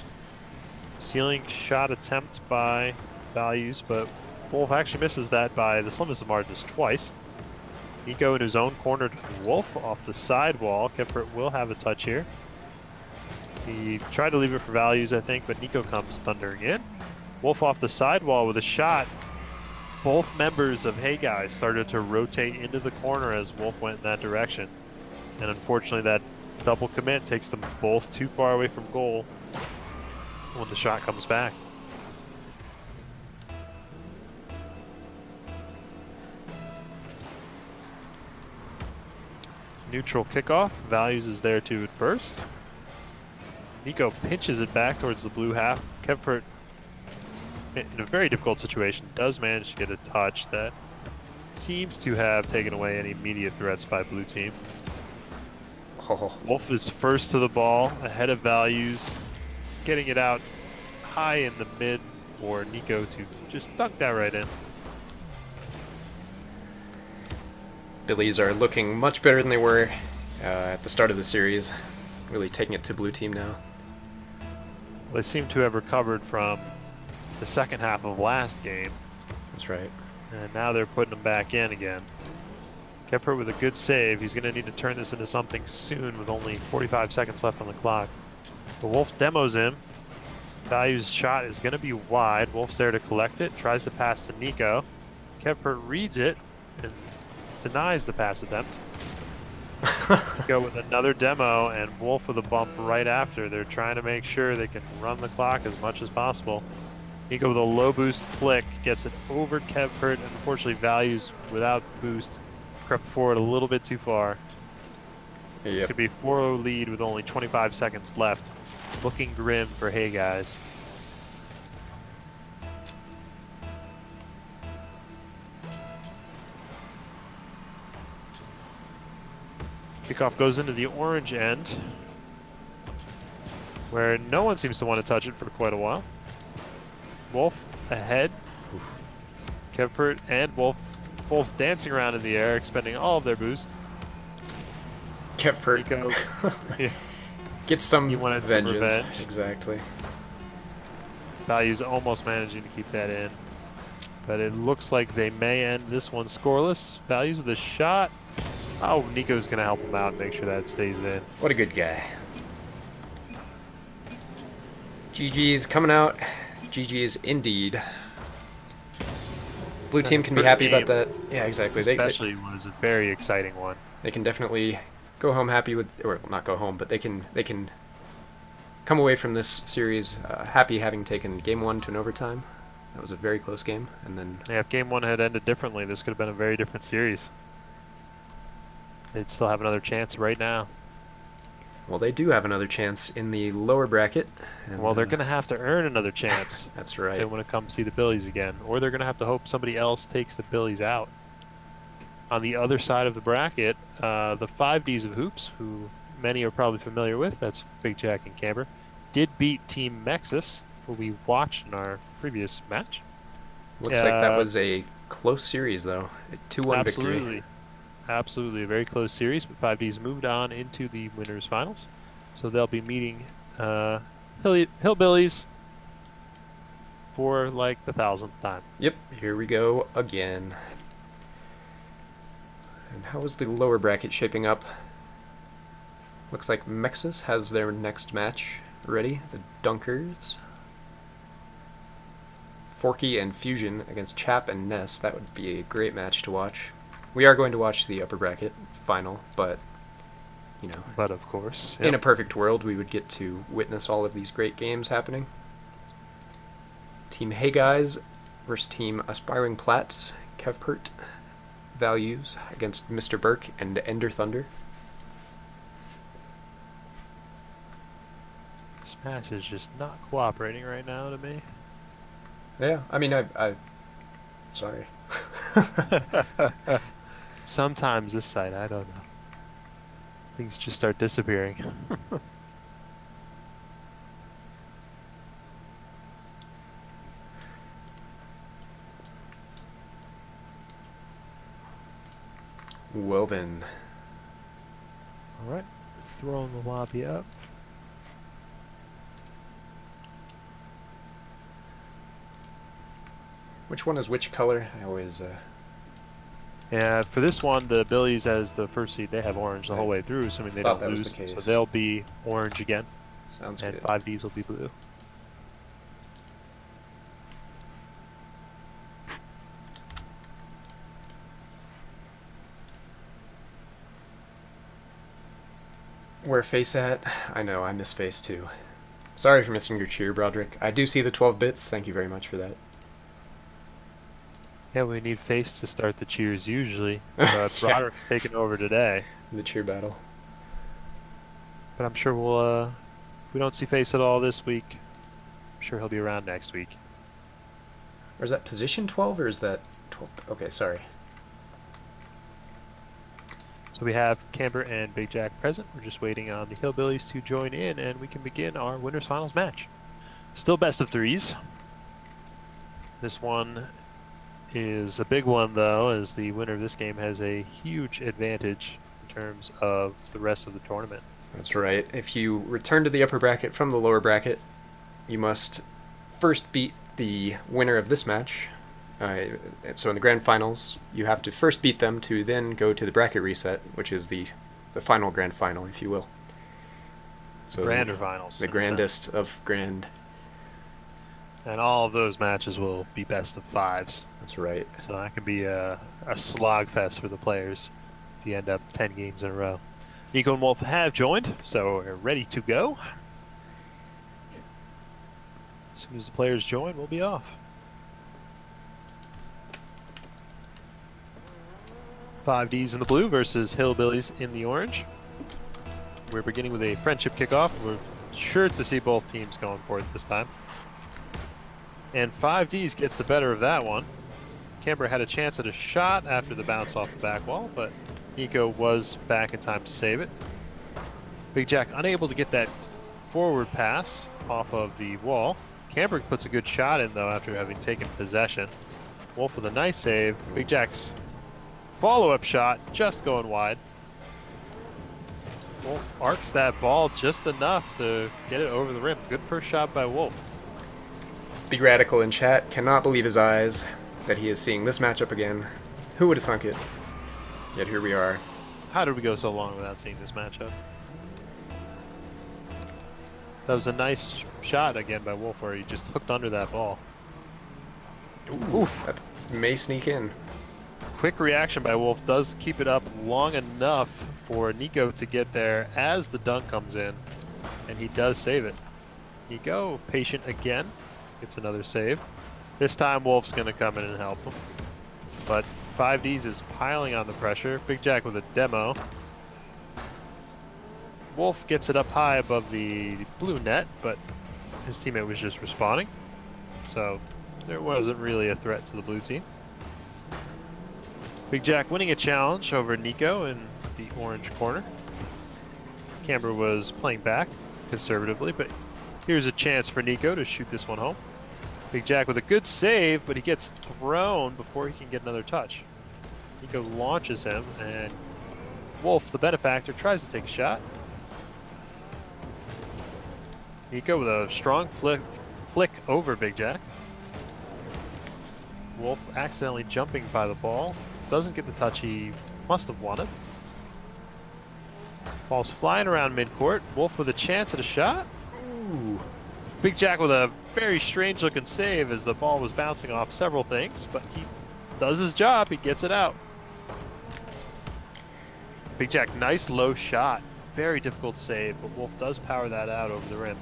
Ceiling shot attempt by Values, but Wolf actually misses that by the slimmest of margins twice. Nico in his own corner to Wolf off the sidewall. Kempert will have a touch here. He tried to leave it for Values, I think, but Nico comes thundering in. Wolf off the sidewall with a shot. Both members of Hey Guys started to rotate into the corner as Wolf went in that direction. And unfortunately that Double commit takes them both too far away from goal when the shot comes back. Neutral kickoff. Values is there too at first. Nico pinches it back towards the blue half. Kevpert, in a very difficult situation, does manage to get a touch that seems to have taken away any immediate threats by blue team. Oh, Wolf is first to the ball, ahead of Values, getting it out high in the mid for Nico to just dunk that right in. Billies are looking much better than they were at the start of the series. Really taking it to blue team now. They seem to have recovered from the second half of last game, That's right. and now they're putting them back in again. Kepper with a good save. He's going to need to turn this into something soon with only 45 seconds left on the clock. The Wolf demos him. Value's shot is going to be wide. Wolf's there to collect it. Tries to pass to Nico. Kepper reads it and denies the pass attempt. Nico with another demo, and Wolf with a bump right after. They're trying to make sure they can run the clock as much as possible. Nico with a low boost flick gets it over Kepper, and unfortunately Values without boost crept forward a little bit too far. It's going to be 4-0 lead with only 25 seconds left. Looking grim for Hey Guys. Kickoff goes into the orange end, where no one seems to want to touch it for quite a while. Wolf ahead. Kevpert and Wolf both dancing around in the air, expending all of their boost. Kepfert Nico, yeah, gets some He wanted some vengeance. revenge. Exactly. Values almost managing to keep that in, but it looks like they may end this one scoreless. Values with a shot. Oh, Nico's going to help him out and make sure that stays in. What a good guy. GG's coming out. GG's indeed. Blue team can be First happy about game, that. Yeah, exactly. They Especially was a very exciting one. can definitely go home happy with, or not go home, but they can come away from this series happy having taken game one to an overtime. That was a very close game, and then Yeah, if game one had ended differently, this could have been a very different series. They'd still have another chance right now. well, they do have another chance in the lower bracket. And, Well, they're going to have to earn another chance That's if they right. want to come see the Billies again, or they're going to have to hope somebody else takes the Billies out. On the other side of the bracket, the 5Ds of Hoops, who many are probably familiar with, that's Big Jack and Camber, did beat Team Mexus, who we watched in our previous match. Looks like that was a close series, though. A 2-1 victory. Absolutely. Absolutely, a very close series, but 5Ds moved on into the winners finals. So they'll be meeting Hillbillies for like the 1,000th time. Yep, here we go again. And how is the lower bracket shaping up? Looks like Mexus has their next match ready. The Dunkers. Forky and Fusion against Chap and Ness. That would be a great match to watch. We are going to watch the upper bracket final, but, you know, But of course, in a perfect world, we would get to witness all of these great games happening. Team Hey Guys versus Team Aspiring Platt, Kevpert, Values against Mr. Burke and Ender Thunder. Smash is just not cooperating right now to me. Yeah, I mean, I sorry. Sometimes this side, I don't know. Things just start disappearing. Well then, All right, throwing the lobby up. which one is which color? I always, Yeah, for this one, the Billies as the first seed, they have orange the whole way through, assuming they Thought don't that was lose. the case. So they'll be orange again, sounds and good. 5Ds will be blue. Where face at? I know, I miss face too. Sorry for missing your cheer, Broderick. I do see the 12 bits. Thank you very much for that. Yeah, we need face to start the cheers usually, but Yeah. Broderick's taking over today. The cheer battle. But I'm sure we'll, if we don't see face at all this week, I'm sure he'll be around next week. Or is that position 12 or is that 12? Okay, sorry. So we have Camber and Big Jack present. We're just waiting on the Hillbillies to join in, and we can begin our winners finals match. Still best of threes. This one is a big one, though, as the winner of this game has a huge advantage in terms of the rest of the tournament. That's right. If you return to the upper bracket from the lower bracket, you must first beat the winner of this match. So in the grand finals, you have to first beat them to then go to the bracket reset, which is the final grand final, if you will. So Grander finals. the grandest of grand. And all of those matches will be best of fives. That's right. So that can be a slog fest for the players if you end up 10 games in a row. Nico and Wolf have joined, so we're ready to go. As soon as the players join, we'll be off. 5Ds in the blue versus Hillbillies in the orange. We're beginning with a friendship kickoff. We're sure to see both teams going for it this time. And 5Ds gets the better of that one. Camber had a chance at a shot after the bounce off the back wall, but Nico was back in time to save it. Big Jack unable to get that forward pass off of the wall. Camber puts a good shot in, though, after having taken possession. Wolf with a nice save. Big Jack's follow-up shot just going wide. Wolf arcs that ball just enough to get it over the rim. Good first shot by Wolf. Big Radical in chat cannot believe his eyes that he is seeing this matchup again. Who would have thunk it? Yet here we are. How did we go so long without seeing this matchup? That was a nice shot again by Wolf where he just hooked under that ball. Ooh, that may sneak in. Quick reaction by Wolf does keep it up long enough for Nico to get there as the dunk comes in, and he does save it. Nico, patient again, gets another save. This time Wolf's going to come in and help him. But 5Ds is piling on the pressure. Big Jack with a demo. Wolf gets it up high above the blue net, but his teammate was just responding. So there wasn't really a threat to the blue team. Big Jack winning a challenge over Nico in the orange corner. Camber was playing back conservatively, but here's a chance for Nico to shoot this one home. Big Jack with a good save, but he gets thrown before he can get another touch. Nico launches him, and Wolf, the benefactor, tries to take a shot. Nico with a strong flick over Big Jack. Wolf accidentally jumping by the ball. Doesn't get the touch he must have wanted. Ball's flying around midcourt. Wolf with a chance at a shot. Ooh. Big Jack with a very strange looking save as the ball was bouncing off several things, but he does his job. He gets it out. Big Jack, nice low shot. Very difficult save, but Wolf does power that out over the rim.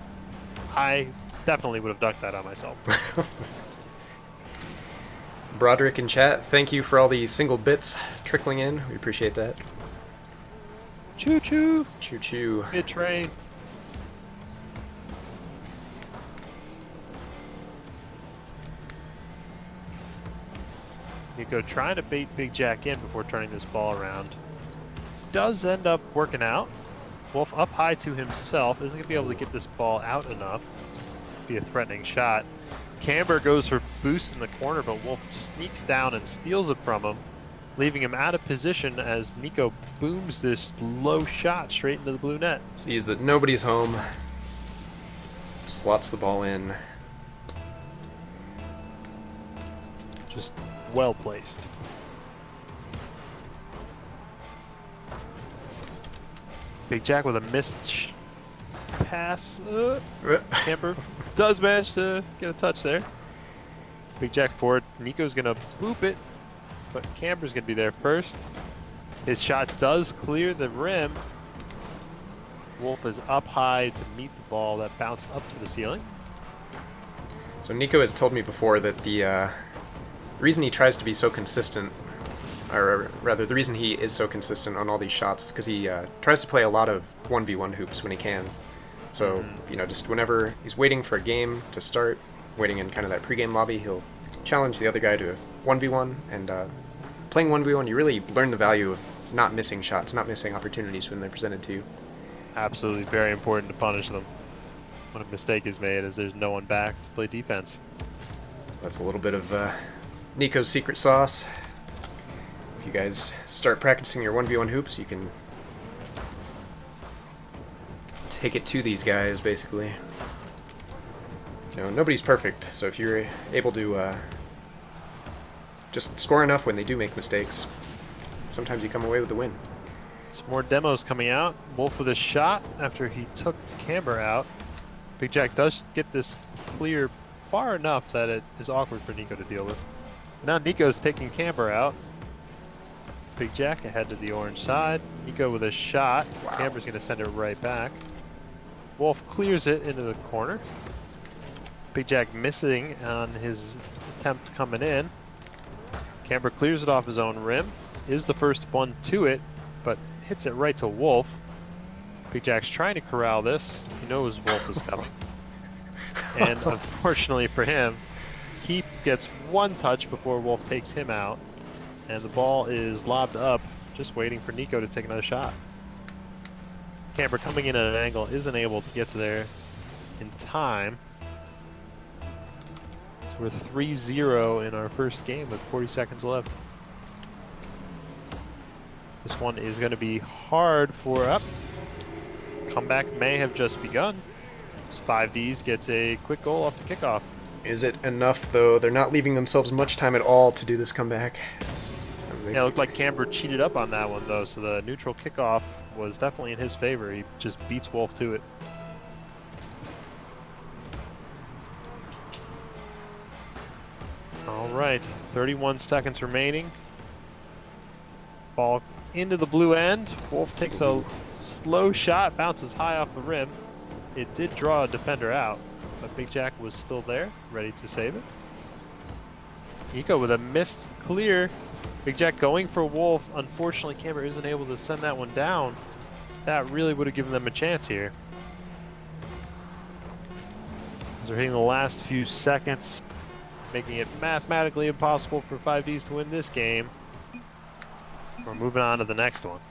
I definitely would have dunked that on myself. Broderick in chat, thank you for all the single bits trickling in. We appreciate that. Choo choo. Choo choo. Mid train. Nico trying to bait Big Jack in before turning this ball around. Does end up working out. Wolf up high to himself. Isn't going to be able to get this ball out enough to be a threatening shot. Camber goes for boost in the corner, but Wolf sneaks down and steals it from him, leaving him out of position as Nico booms this low shot straight into the blue net. Sees that nobody's home. Slots the ball in. Just well placed. Big Jack with a missed pass. Camper does manage to get a touch there. Big Jack forward. Nico's going to boop it, but Camper's going to be there first. His shot does clear the rim. Wolf is up high to meet the ball that bounced up to the ceiling. So Nico has told me before that the reason he tries to be so consistent, or rather the reason he is so consistent on all these shots is because he tries to play a lot of 1v1 hoops when he can. So, just whenever he's waiting for a game to start, waiting in kind of that pregame lobby, he'll challenge the other guy to a 1v1, and playing 1v1, you really learn the value of not missing shots, not missing opportunities when they're presented to you. Absolutely very important to punish them when a mistake is made, as there's no one back to play defense. So that's a little bit of Nico's secret sauce. If you guys start practicing your 1v1 hoops, you can take it to these guys, basically. Nobody's perfect, so if you're able to just score enough when they do make mistakes, sometimes you come away with the win. Some more demos coming out. Wolf with a shot after he took Camber out. Big Jack does get this clear far enough that it is awkward for Nico to deal with. Now Nico's taking Camber out. Big Jack ahead to the orange side. Nico with a shot. Wow. Camber's going to send it right back. Wolf clears it into the corner. Big Jack missing on his attempt coming in. Camber clears it off his own rim. Is the first one to it, but hits it right to Wolf. Big Jack's trying to corral this. He knows Wolf is coming. And unfortunately for him, he gets one touch before Wolf takes him out. And the ball is lobbed up, just waiting for Nico to take another shot. Camber coming in at an angle, isn't able to get to there in time. So we're 3-0 in our first game with 40 seconds left. This one is going to be hard for up. Comeback may have just begun. 5Ds gets a quick goal off the kickoff. Is it enough, though? They're not leaving themselves much time at all to do this comeback. Yeah, it looked like Camber cheated up on that one, though, so the neutral kickoff was definitely in his favor. He just beats Wolf to it. All right, 31 seconds remaining. Ball into the blue end. Wolf takes a slow shot, bounces high off the rim. It did draw a defender out, but Big Jack was still there, ready to save it. Nico with a missed clear. Big Jack going for Wolf. Unfortunately, Camber isn't able to send that one down. That really would have given them a chance here. As we're hitting the last few seconds, making it mathematically impossible for 5Ds to win this game. We're moving on to the next one.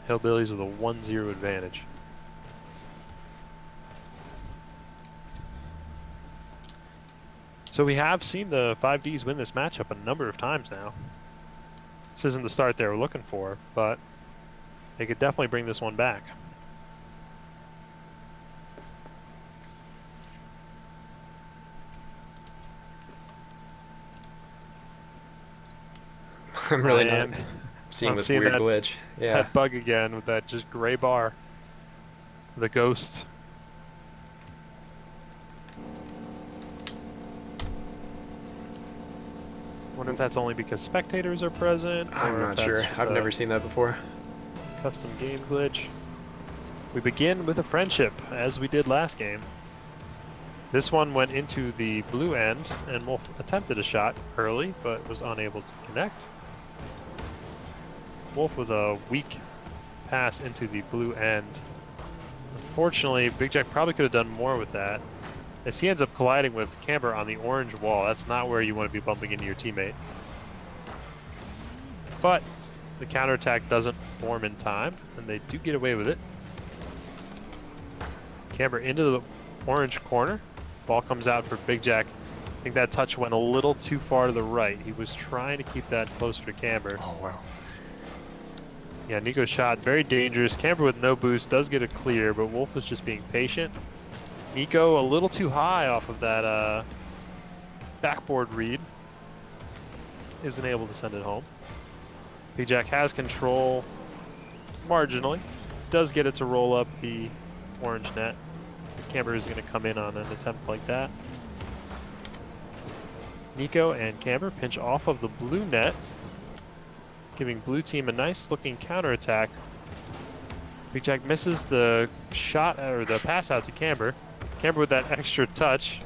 Hillbillies with a 1-0 advantage. So we have seen the 5Ds win this matchup a number of times now. This isn't the start they were looking for, but they could definitely bring this one back. I'm really And not seeing I'm this seeing weird that- glitch. Yeah. That bug again with that just gray bar. The ghost. Wonder if that's only because spectators are present. I'm or if not that's sure. just I've a never seen that before. custom game glitch. We begin with a friendship, as we did last game. This one went into the blue end, and Wolf attempted a shot early, but was unable to connect. Wolf with a weak pass into the blue end. Unfortunately, Big Jack probably could have done more with that, as he ends up colliding with Camber on the orange wall. That's not where you want to be bumping into your teammate. But the counterattack doesn't form in time, and they do get away with it. Camber into the orange corner. Ball comes out for Big Jack. I think that touch went a little too far to the right. He was trying to keep that closer to Camber. Oh, wow. Yeah, Nico's shot, very dangerous. Camber with no boost does get a clear, but Wolf is just being patient. Nico a little too high off of that backboard read. Isn't able to send it home. Big Jack has control marginally. Does get it to roll up the orange net. Camber is going to come in on an attempt like that. Nico and Camber pinch off of the blue net, giving blue team a nice looking counterattack. Big Jack misses the shot or the pass out to Camber. Camber with that extra touch.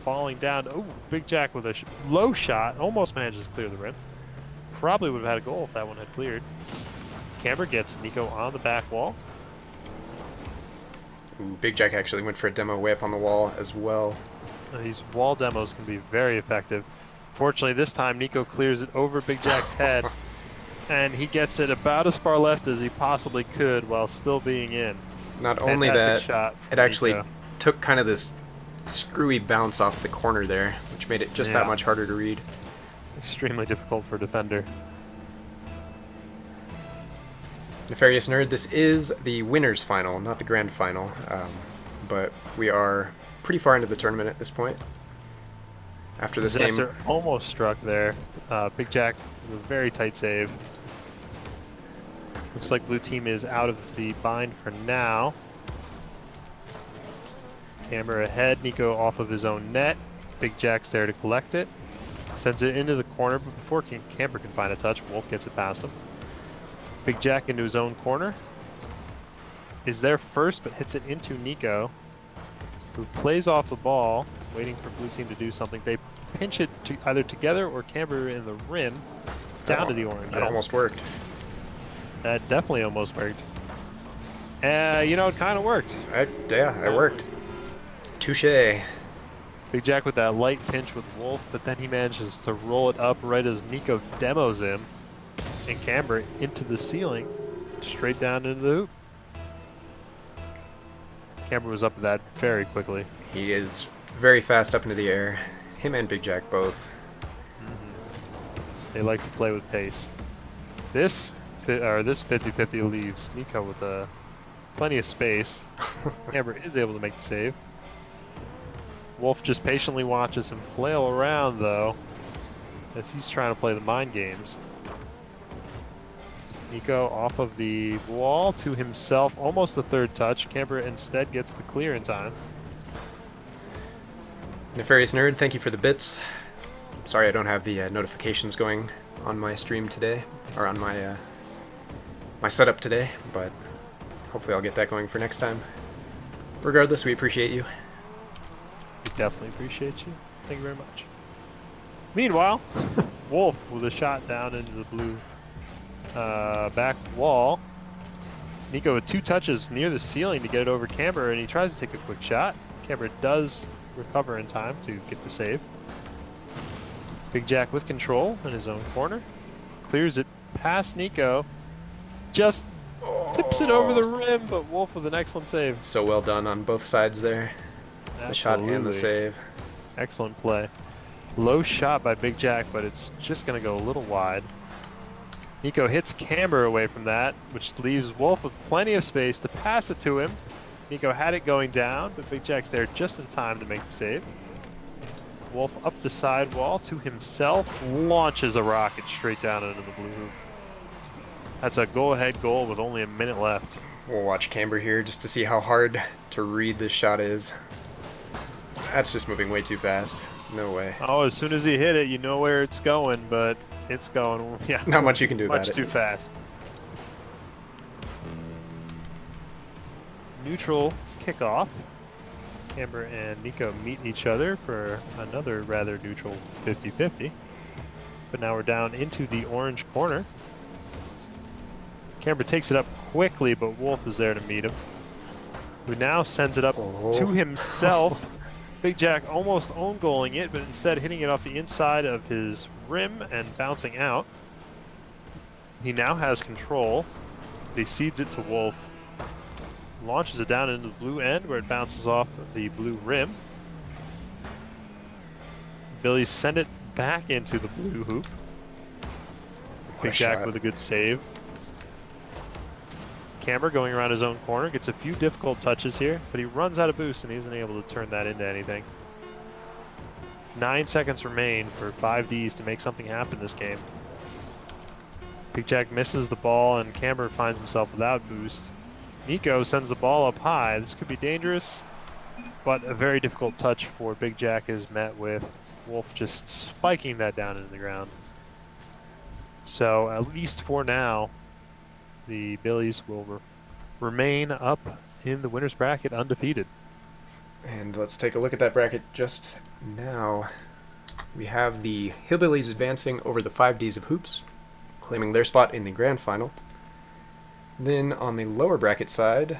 Falling down. Oh, Big Jack with a low shot. Almost manages to clear the rim. Probably would have had a goal if that one had cleared. Camber gets Nico on the back wall. Ooh, Big Jack actually went for a demo way up on the wall as well. These wall demos can be very effective. Fortunately, this time Nico clears it over Big Jack's head, and he gets it about as far left as he possibly could while still being in. Not only Fantastic that, shot it actually Nico. took kind of this screwy bounce off the corner there, which made it just that Yeah. much harder to read. Extremely difficult for a defender. Nefarious Nerd, this is the winners final, not the grand final, but we are pretty far into the tournament at this point. After this game, Zesser almost struck there. Big Jack with a very tight save. Looks like blue team is out of the bind for now. Camber ahead, Nico off of his own net. Big Jack's there to collect it. Sends it into the corner, but before Camber can find a touch, Wolf gets it past him. Big Jack into his own corner. Is there first, but hits it into Nico, who plays off the ball, waiting for blue team to do something. They pinch it to either together or Camber in the rim, down to the orange. that almost worked. That definitely almost worked. You know, it kind of worked. Yeah, it worked. Touche. Big Jack with that light pinch with Wolf, but then he manages to roll it up right as Nico demos him, and Camber into the ceiling, straight down into the hoop. Camber was up with that very quickly. He is very fast up into the air. Him and Big Jack both. They like to play with pace. This 50-50 leaves Nico with plenty of space. Camber is able to make the save. Wolf just patiently watches him flail around, though, as he's trying to play the mind games. Nico off of the wall to himself, almost the third touch. Camber instead gets the clear in time. Nefarious Nerd, thank you for the bits. Sorry I don't have the notifications going on my stream today, or on my my setup today, but hopefully I'll get that going for next time. Regardless, we appreciate you. We definitely appreciate you. Thank you very much. Meanwhile, Wolf with a shot down into the blue back wall. Nico with two touches near the ceiling to get it over Camber, and he tries to take a quick shot. Camber does recover in time to get the save. Big Jack with control in his own corner. Clears it past Nico. Just tips it over the rim, but Wolf with an excellent save. So well done on both sides there. The shot and the Absolutely. save. Excellent play. Low shot by Big Jack, but it's just going to go a little wide. Nico hits Camber away from that, which leaves Wolf with plenty of space to pass it to him. Nico had it going down, but Big Jack's there just in time to make the save. Wolf up the side wall to himself, launches a rocket straight down into the blue hoop. That's a go-ahead goal with only a minute left. We'll watch Camber here just to see how hard to read this shot is. That's just moving way too fast. No way. Oh, as soon as he hit it, you know where it's going, but it's going, yeah, Not much you can do about much it. too fast. Neutral kickoff. Camber and Nico meet each other for another rather neutral 50-50. But now we're down into the orange corner. Camber takes it up quickly, but Wolf is there to meet him, who now sends it up to himself. Big Jack almost own goaling it, but instead hitting it off the inside of his rim and bouncing out. He now has control. He cedes it to Wolf. Launches it down into the blue end where it bounces off the blue rim. Billy send it back into the blue hoop. Big Jack with a good save. Camber going around his own corner, gets a few difficult touches here, but he runs out of boost and he isn't able to turn that into anything. 9 seconds remain for 5Ds to make something happen this game. Big Jack misses the ball and Camber finds himself without boost. Nico sends the ball up high. This could be dangerous, but a very difficult touch for Big Jack is met with Wolf just spiking that down into the ground. So at least for now, the Billies will remain up in the winner's bracket undefeated. And let's take a look at that bracket just now. We have the Hillbillies advancing over the 5Ds of Hoops, claiming their spot in the grand final. Then on the lower bracket side,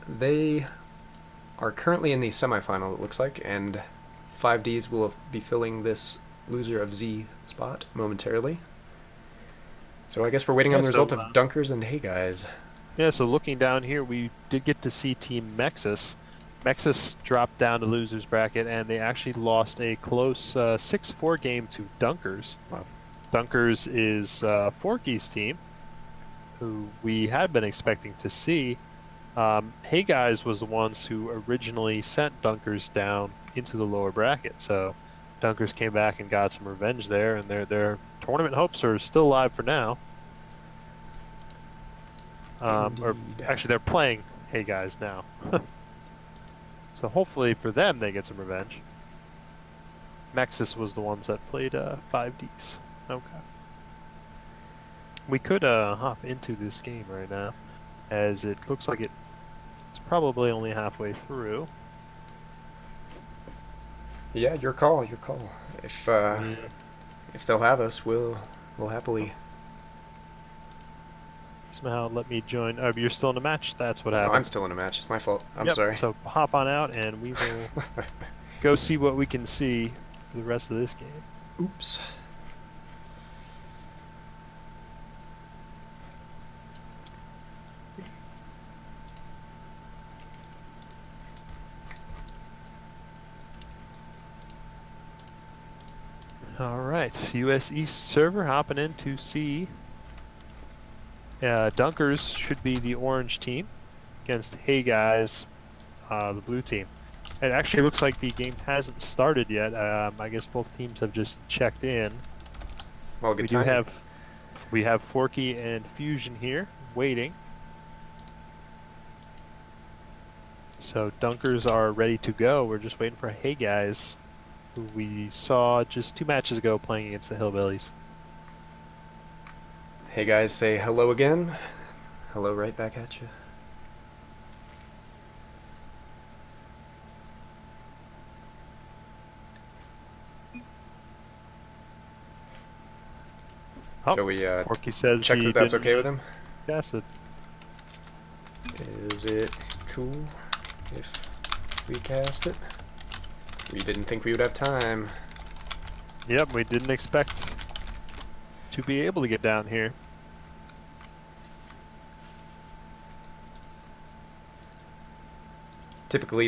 they are currently in the semifinal, it looks like, and 5Ds will be filling this loser of Z spot momentarily. So I guess we're waiting on the result of Dunkers and Hey Guys. Yeah, so looking down here, we did get to see Team Mexus. Mexus dropped down to losers bracket, and they actually lost a close 6-4 game to Dunkers. Wow. Dunkers is Forky's team, who we had been expecting to see. Hey Guys was the ones who originally sent Dunkers down into the lower bracket, so Dunkers came back and got some revenge there, and their tournament hopes are still alive for now. Or actually, they're playing Hey Guys now. So hopefully for them, they get some revenge. Mexus was the ones that played 5Ds. Okay. We could hop into this game right now, as it looks like it's probably only halfway through. Yeah, your call, your call. If they'll have us, we'll happily. Somehow let me join. Oh, you're still in the match? That's what Oh, happened. I'm still in a match. It's my fault. I'm Yep, sorry. So hop on out and we will go see what we can see for the rest of this game. Oops. Alright, US East server hopping in to see. Dunkers should be the orange team against Hey Guys, the blue team. It actually looks like the game hasn't started yet. I guess both teams have just checked in. Well, good time. We have Forky and Fusion here waiting. So Dunkers are ready to go. We're just waiting for Hey Guys, who we saw just 2 matches ago playing against the Hillbillies. Hey Guys, say hello again. Hello right back at you. Oh, Shall we Forky says check he that that's didn't okay with him? guess it. Is it cool if we cast it? We didn't think we would have time. Yep, we didn't expect to be able to get down here. Typically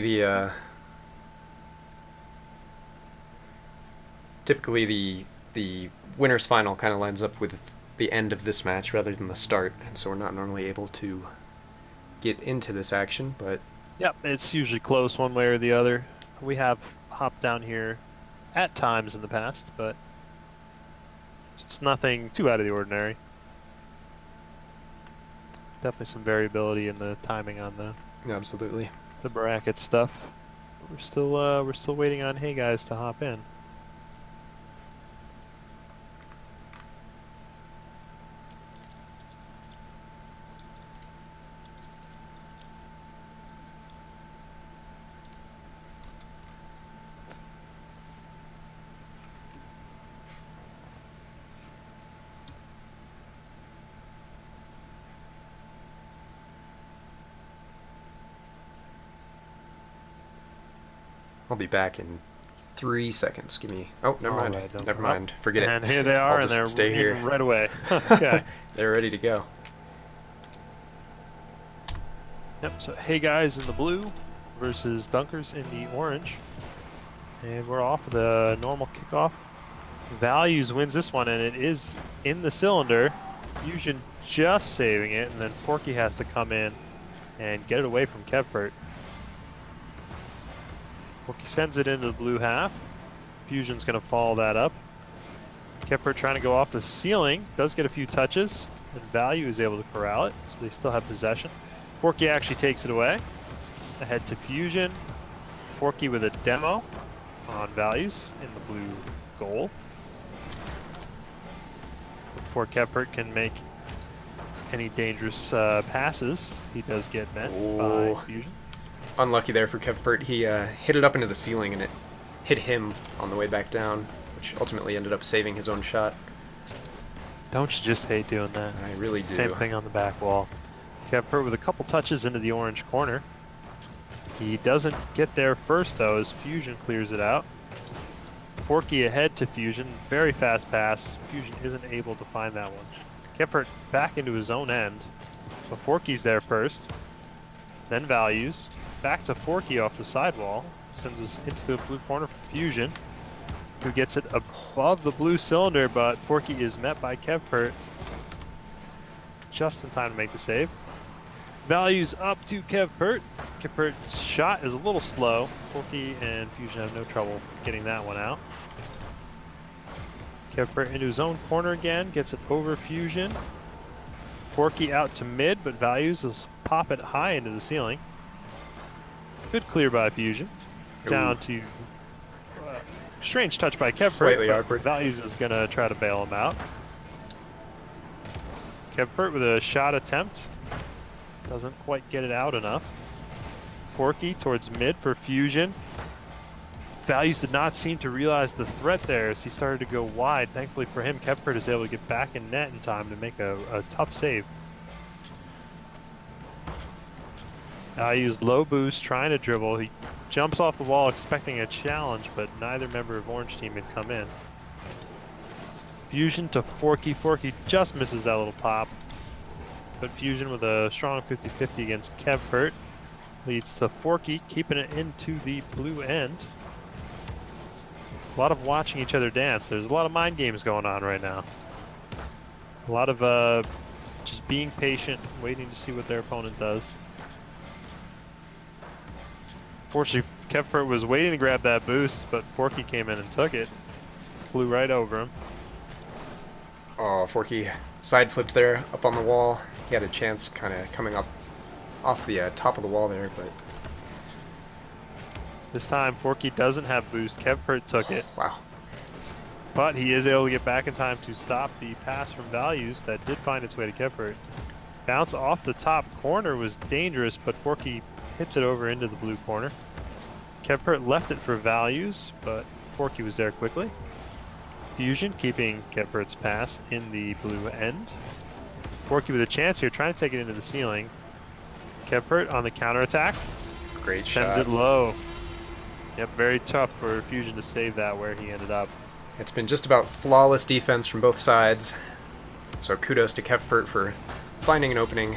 the winner's final kind of lines up with the end of this match rather than the start, and so we're not normally able to get into this action, but Yep, it's usually close one way or the other. We have hopped down here at times in the past, but it's nothing too out of the ordinary. Definitely some variability in the timing on absolutely. the bracket stuff. We're still waiting on Hey Guys to hop in. I'll be back in 3 seconds. Give me. Oh, never mind. Alright, Never mind. Forget it. And here they are, I'll and just they're stay here. right away. Okay. They're ready to go. Yep, so Hey Guys in the blue versus Dunkers in the orange. And we're off with a normal kickoff. Values wins this one, and it is in the cylinder. Fusion just saving it, and then Forky has to come in and get it away from Kevpert. Forky sends it into the blue half. Fusion's going to follow that up. Kevpert trying to go off the ceiling. Does get a few touches, and Value is able to corral it, so they still have possession. Forky actually takes it away. Ahead to Fusion. Forky with a demo on Values in the blue goal. Before Kevpert can make any dangerous passes, he does get met Oh. by Fusion. Unlucky there for Kevpert. He hit it up into the ceiling and it hit him on the way back down, which ultimately ended up saving his own shot. Don't you just hate doing that? I really do. Same thing on the back wall. Kevpert with a couple touches into the orange corner. He doesn't get there first though as Fusion clears it out. Forky ahead to Fusion, very fast pass. Fusion isn't able to find that one. Kevpert back into his own end, but Forky's there first. Then Values, back to Forky off the sidewall, sends us into the blue corner for Fusion, who gets it above the blue cylinder, but Forky is met by Kevpert just in time to make the save. Values up to Kevpert. Kevpert's shot is a little slow. Forky and Fusion have no trouble getting that one out. Kevpert into his own corner again, gets it over Fusion. Forky out to mid, but Values is pop it high into the ceiling. Good clear by Fusion. Down to strange touch by Kevpert. Slightly awkward. Values is gonna try to bail him out. Kevpert with a shot attempt. Doesn't quite get it out enough. Forky towards mid for Fusion. Values did not seem to realize the threat there as he started to go wide. Thankfully for him, Kevpert is able to get back in net in time to make a tough save. Values low boost, trying to dribble. He jumps off the wall expecting a challenge, but neither member of Orange Team had come in. Fusion to Forky. Forky just misses that little pop. But Fusion with a strong 50-50 against Kevpert leads to Forky keeping it into the blue end. A lot of watching each other dance. There's a lot of mind games going on right now. A lot of just being patient, waiting to see what their opponent does. Fortunately, Kevpert was waiting to grab that boost, but Forky came in and took it. Flew right over him. Oh, Forky side flipped there up on the wall. He had a chance kind of coming up off the top of the wall there, but This time, Forky doesn't have boost. Kevpert took it, wow. but he is able to get back in time to stop the pass from Values that did find its way to Kevpert. Bounce off the top corner was dangerous, but Forky hits it over into the blue corner. Kevpert left it for Values, but Forky was there quickly. Fusion keeping Kevpert's pass in the blue end. Forky with a chance here, trying to take it into the ceiling. Kevpert on the counterattack. Great Sends shot. it low. Yep, very tough for Fusion to save that where he ended up. It's been just about flawless defense from both sides. So kudos to Kevpert for finding an opening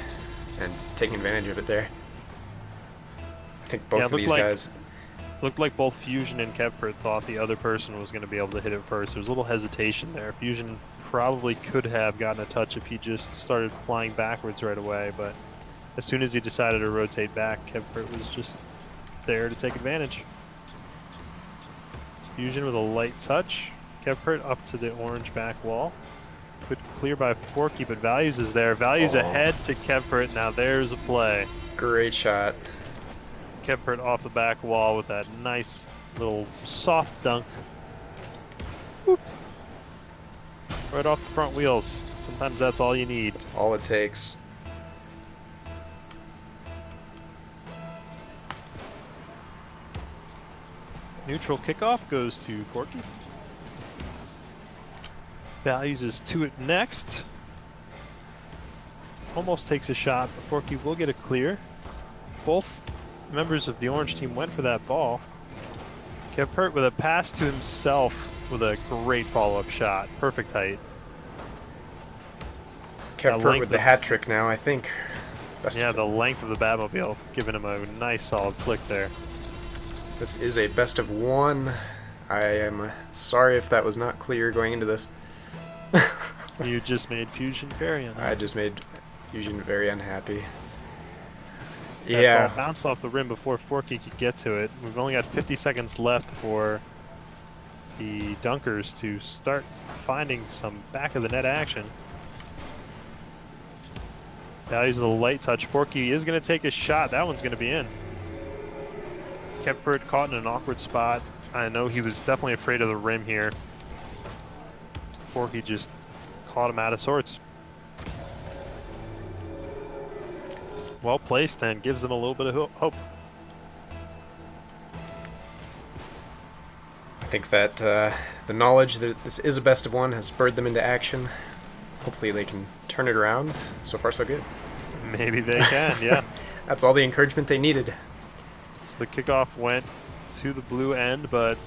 and taking advantage of it there. I think both Yeah, of looked these like- guys. Looked like both Fusion and Kevpert thought the other person was going to be able to hit it first. There was a little hesitation there. Fusion probably could have gotten a touch if he just started flying backwards right away, but as soon as he decided to rotate back, Kevpert was just there to take advantage. Fusion with a light touch. Kevpert up to the orange back wall. Good clear by Forky, but Values is there. Values Oh. ahead to Kevpert. Now there's a play. Great shot. Kevpert off the back wall with that nice little soft dunk. Whoop. Right off the front wheels. Sometimes that's all you need. That's all it takes. Neutral kickoff goes to Forky. Values is to it next. Almost takes a shot, but Forky will get a clear. Both members of the orange team went for that ball. Kevpert with a pass to himself with a great follow-up shot. Perfect height. Kevpert length with the of- hat trick now, I think. Best Yeah, of, the length of the Batmobile giving him a nice solid click there. this is a best of one. I am sorry if that was not clear going into this. You just made Fusion very I unhappy. just made Fusion very unhappy. That Yeah. ball bounced off the rim before Forky could get to it. We've only got 50 seconds left for the Dunkers to start finding some back of the net action. Values of the light touch. Forky is going to take a shot. That one's going to be in. Kevpert caught in an awkward spot. I know he was definitely afraid of the rim here. Forky just caught him out of sorts. well placed and gives them a little bit of hope. I think that the knowledge that this is a best of one has spurred them into action. Hopefully they can turn it around. So far, so good. Maybe they can, yeah. That's all the encouragement they needed. So the kickoff went to the blue end, but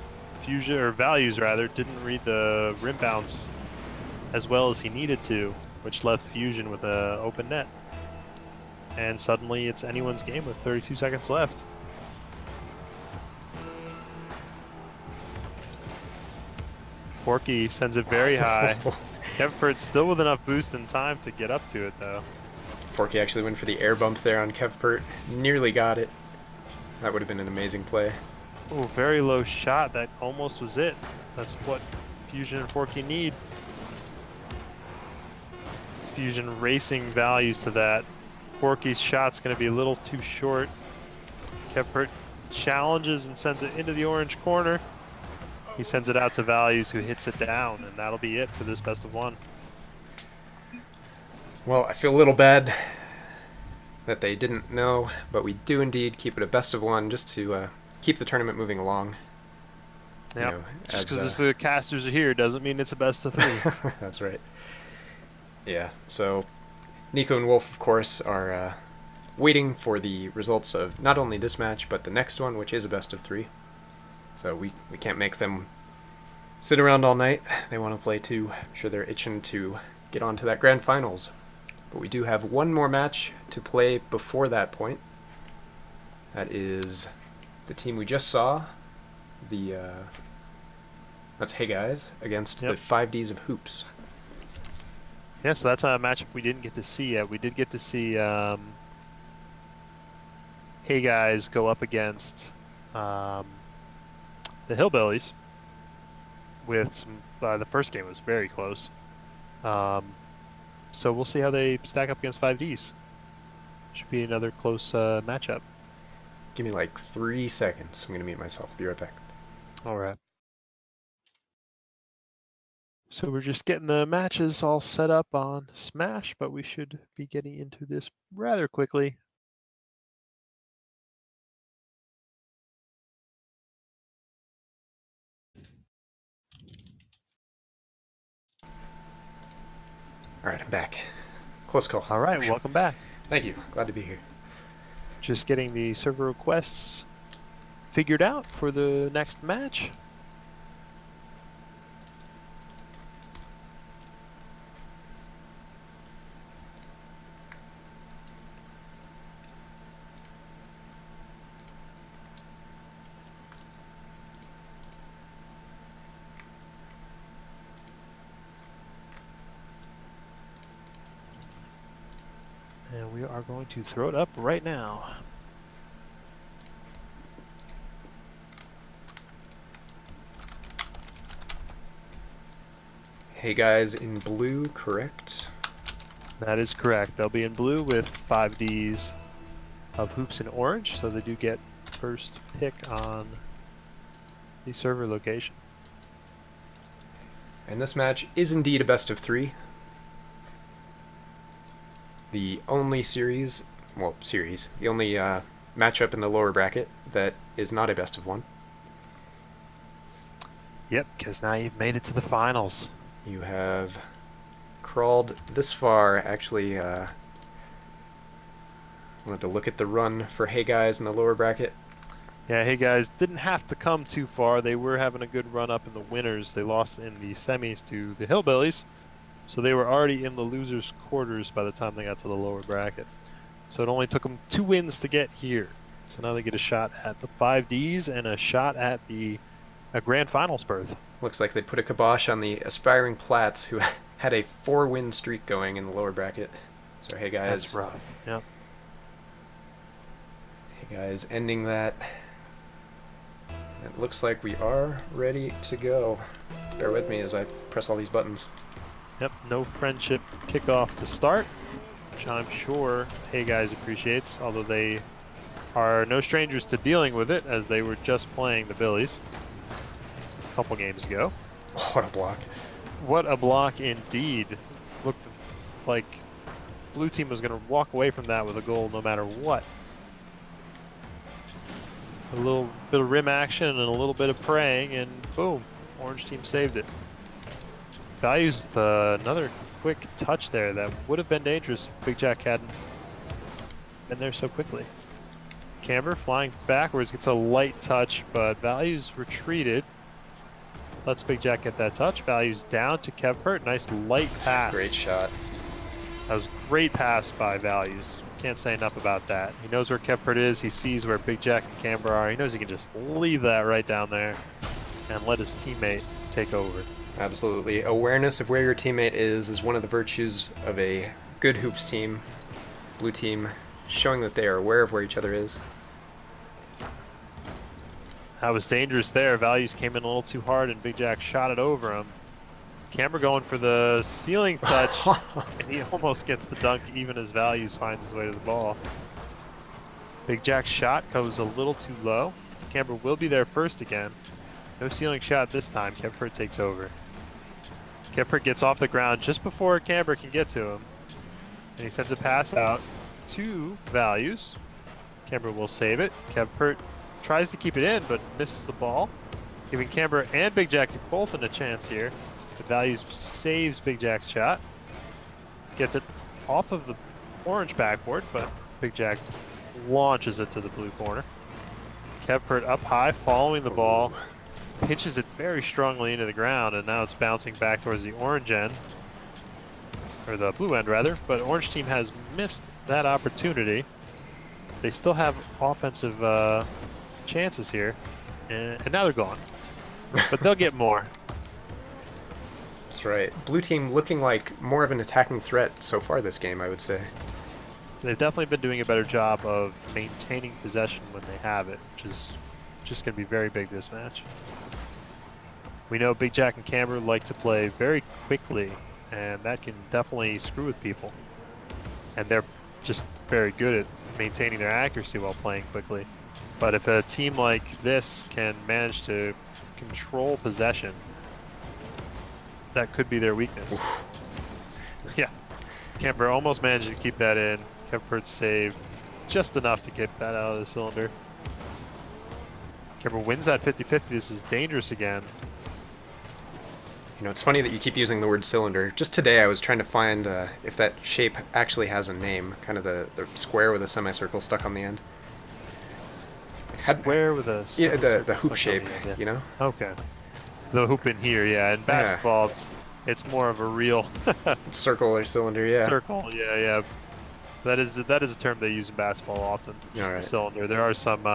Fusion, or Values rather, didn't read the rim bounce as well as he needed to, which left Fusion with an open net. And suddenly it's anyone's game with 32 seconds left. Forky sends it very high. Kevpert still with enough boost and time to get up to it, though. Forky actually went for the air bump there on Kevpert. Nearly got it. That would have been an amazing play. Oh, very low shot. That almost was it. That's what Fusion and Forky need. Fusion racing Values to that. Forky's shot's going to be a little too short. Kevpert challenges and sends it into the orange corner. He sends it out to Values, who hits it down, and that'll be it for this best of one. Well, I feel a little bad that they didn't know, but we do indeed keep it a best of one just to keep the tournament moving along. Yeah, You know, just as, because the casters are here doesn't mean it's a best of three. That's right. Yeah, so Nico and Wolf, of course, are waiting for the results of not only this match, but the next one, which is a best of three. So we can't make them sit around all night. They want to play too. I'm sure they're itching to get on to that grand finals. But we do have one more match to play before that point. That is the team we just saw. That's Hey Guys against the 5Ds of Hoops. Yeah, so that's a matchup we didn't get to see yet. We did get to see Hey Guys go up against the Hillbillies with some. The first game was very close. So we'll see how they stack up against 5Ds. Should be another close matchup. Give me like 3 seconds. I'm going to mute myself. Be right back. All right. So we're just getting the matches all set up on Smash, but we should be getting into this rather quickly. All right, I'm back. Close call. All right, welcome back. Thank you. Glad to be here. Just getting the server requests figured out for the next match. And we are going to throw it up right now. Hey Guys in blue, correct? That is correct. They'll be in blue with 5Ds of Hoops in orange, so they do get first pick on the server location. And this match is indeed a best of three. The only the only matchup in the lower bracket that is not a best of one. Yep, because now you've made it to the finals. You have crawled this far. Actually, I wanted to look at the run for Hey Guys in the lower bracket. Yeah, Hey Guys didn't have to come too far. They were having a good run up in the winners. They lost in the semis to the Hillbillies, so they were already in the losers' quarters by the time they got to the lower bracket. So it only took them 2 wins to get here. So now they get a shot at the 5Ds and a shot at the grand finals berth. Looks like they put a kibosh on the aspiring Plats, who had a 4-win streak going in the lower bracket. So Hey Guys. That's rough. Yep. Hey Guys, ending that. It looks like we are ready to go. Bear with me as I press all these buttons. Yep, no friendship kickoff to start, which I'm sure Hey Guys appreciates, although they are no strangers to dealing with it, as they were just playing the Billies a couple games ago. What a block. What a block indeed. Looked like blue team was going to walk away from that with a goal no matter what. A little bit of rim action and a little bit of praying, and boom, orange team saved it. Values another quick touch there that would have been dangerous if Big Jack hadn't been there so quickly. Camber flying backwards, gets a light touch, but Values retreated. Lets Big Jack get that touch. Values down to Kevpert. Nice light pass. Great shot. That was a great pass by Values. Can't say enough about that. He knows where Kevpert is. He sees where Big Jack and Camber are. He knows he can just leave that right down there and let his teammate take over. Absolutely. Awareness of where your teammate is one of the virtues of a good hoops team. Blue team showing that they are aware of where each other is. That was dangerous there. Values came in a little too hard and Big Jack shot it over him. Camber going for the ceiling touch, and he almost gets the dunk even as Values finds his way to the ball. Big Jack's shot goes a little too low. Camber will be there first again. No ceiling shot this time. Kevpert takes over. Kevpert gets off the ground just before Camber can get to him. And he sends a pass out to Values. Camber will save it. Kevpert tries to keep it in, but misses the ball, giving Camber and Big Jack both in a chance here. The Values saves Big Jack's shot. Gets it off of the orange backboard, but Big Jack launches it to the blue corner. Kevpert up high, following the ball, pitches it very strongly into the ground, and now it's bouncing back towards the orange end, or the blue end rather, but orange team has missed that opportunity. They still have offensive chances here, and now they're gone. But they'll get more. That's right. Blue team looking like more of an attacking threat so far this game, I would say. They've definitely been doing a better job of maintaining possession when they have it, which is just going to be very big this match. We know Big Jack and Camber like to play very quickly, and that can definitely screw with people. And they're just very good at maintaining their accuracy while playing quickly. But if a team like this can manage to control possession, that could be their weakness. Oof. Yeah. Camber almost managed to keep that in. Kevpert saved just enough to get that out of the cylinder. Camber wins that 50-50. This is dangerous again. You know, it's funny that you keep using the word cylinder. Just today I was trying to find if that shape actually has a name, kind of the square with a semicircle stuck on the end. Square with a Yeah, the hoop stuck on shape, the end, yeah. you know? Okay. The hoop in here, yeah. In basketball, it's more of a real Circle or cylinder, yeah. circle. Yeah, yeah. That is a term they use in basketball often. Just Alright. the cylinder. There are some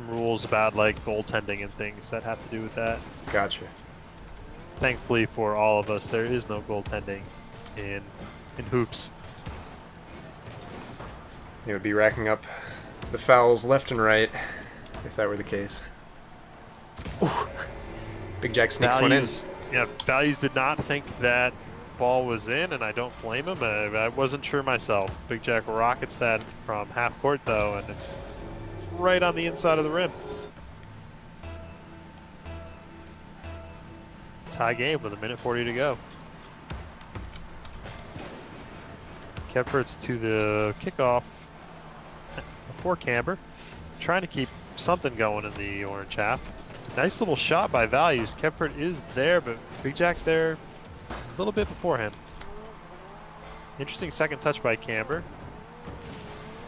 rules about like goaltending and things that have to do with that. Gotcha. Thankfully for all of us, there is no goaltending in hoops. They would be racking up the fouls left and right if that were the case. Ooh. Big Jack sneaks one in. Yeah, Values did not think that ball was in, and I don't blame him. I wasn't sure myself. Big Jack rockets that from half court though, and it's right on the inside of the rim. Tie game with 1:40 to go. Kevpert's to the kickoff for Camber, trying to keep something going in the orange half. Nice little shot by Values. Kevpert is there, but Big Jack's there a little bit before him. Interesting second touch by Camber.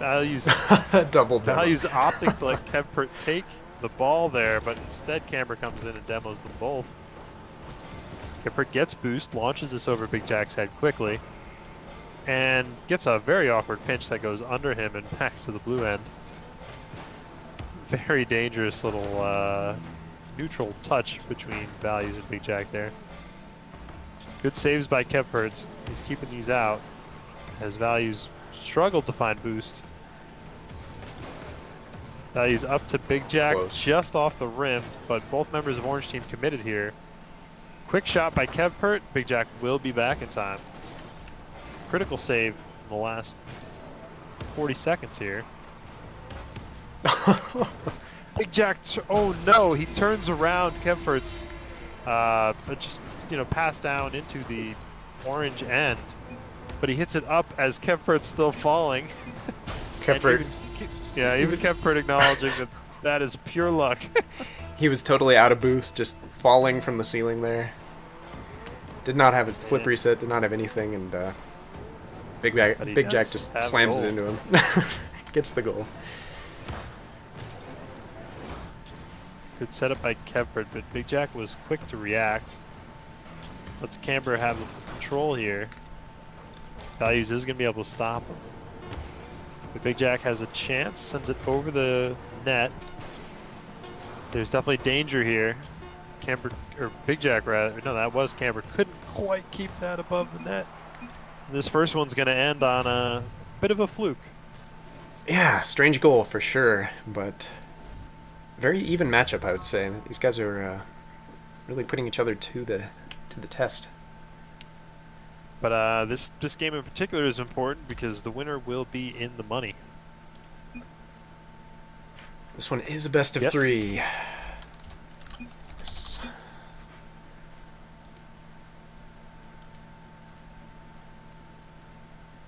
Values Double demo. Values opting to let Kevpert take the ball there, but instead Camber comes in and demos them both. Kevpert gets boost, launches this over Big Jack's head quickly, and gets a very awkward pinch that goes under him and back to the blue end. Very dangerous little neutral touch between Values and Big Jack there. Good saves by Kevpert. He's keeping these out as Values struggled to find boost. Values up to Big Jack, Close. just off the rim, but both members of Orange Team committed here. Quick shot by Kevpert. Big Jack will be back in time. Critical save in the last 40 seconds here. Big Jack, oh no, he turns around Kevpert's, but just, pass down into the orange end. but he hits it up as Kempert's still falling. Kepfert, Even Kemper acknowledging that that is pure luck. he was totally out of boost, just falling from the ceiling there. Did not have a flip Man. reset, did not have anything, and But he Big Jack does just have slams it goal. into him. Gets the goal. Good setup by Kemper, but Big Jack was quick to react. Lets Camber have the control here. Values is going to be able to stop him. But Big Jack has a chance, sends it over the net. There's definitely danger here. Camber, or Big Jack rather, no, that was Camber. Couldn't quite keep that above the net. This first one's going to end on a bit of a fluke. Yeah, strange goal for sure, but very even matchup, I would say. These guys are really putting each other to the test. But this game in particular is important because the winner will be in the money. This one is a best of Yes. 3.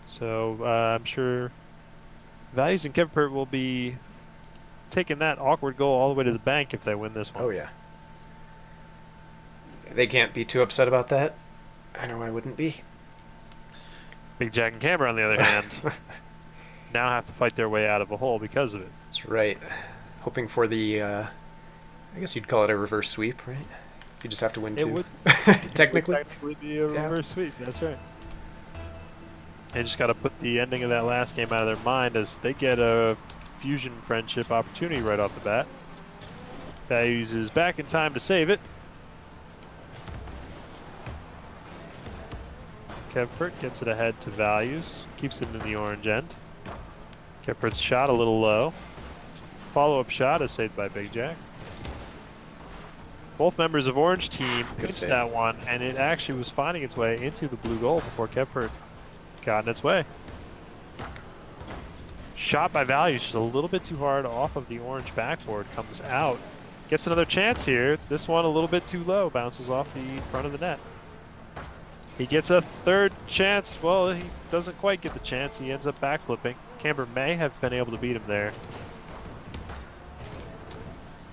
So I'm sure Values and Kemper will be taking that awkward goal all the way to the bank if they win this one. Oh yeah. They can't be too upset about that. I know I wouldn't be. Big Jack and Camber, on the other hand, now have to fight their way out of a hole because of it. That's right. Hoping for the, I guess you'd call it a reverse sweep, right? You just have to win It 2. would Technically. technically be a Yeah. reverse sweep. That's right. They just got to put the ending of that last game out of their mind as they get a fusion friendship opportunity right off the bat. Values is back in time to save it. Kempert gets it ahead to Values, keeps it in the orange end. Kempert's shot a little low. Follow-up shot is saved by Big Jack. Both members of Orange team Good pitched save. that one, and it actually was finding its way into the blue goal before Kempert got in its way. Shot by Values just a little bit too hard off of the orange backboard, comes out. Gets another chance here. This one a little bit too low, bounces off the front of the net. He gets a third chance. Well, he doesn't quite get the chance. He ends up backflipping. Camber may have been able to beat him there.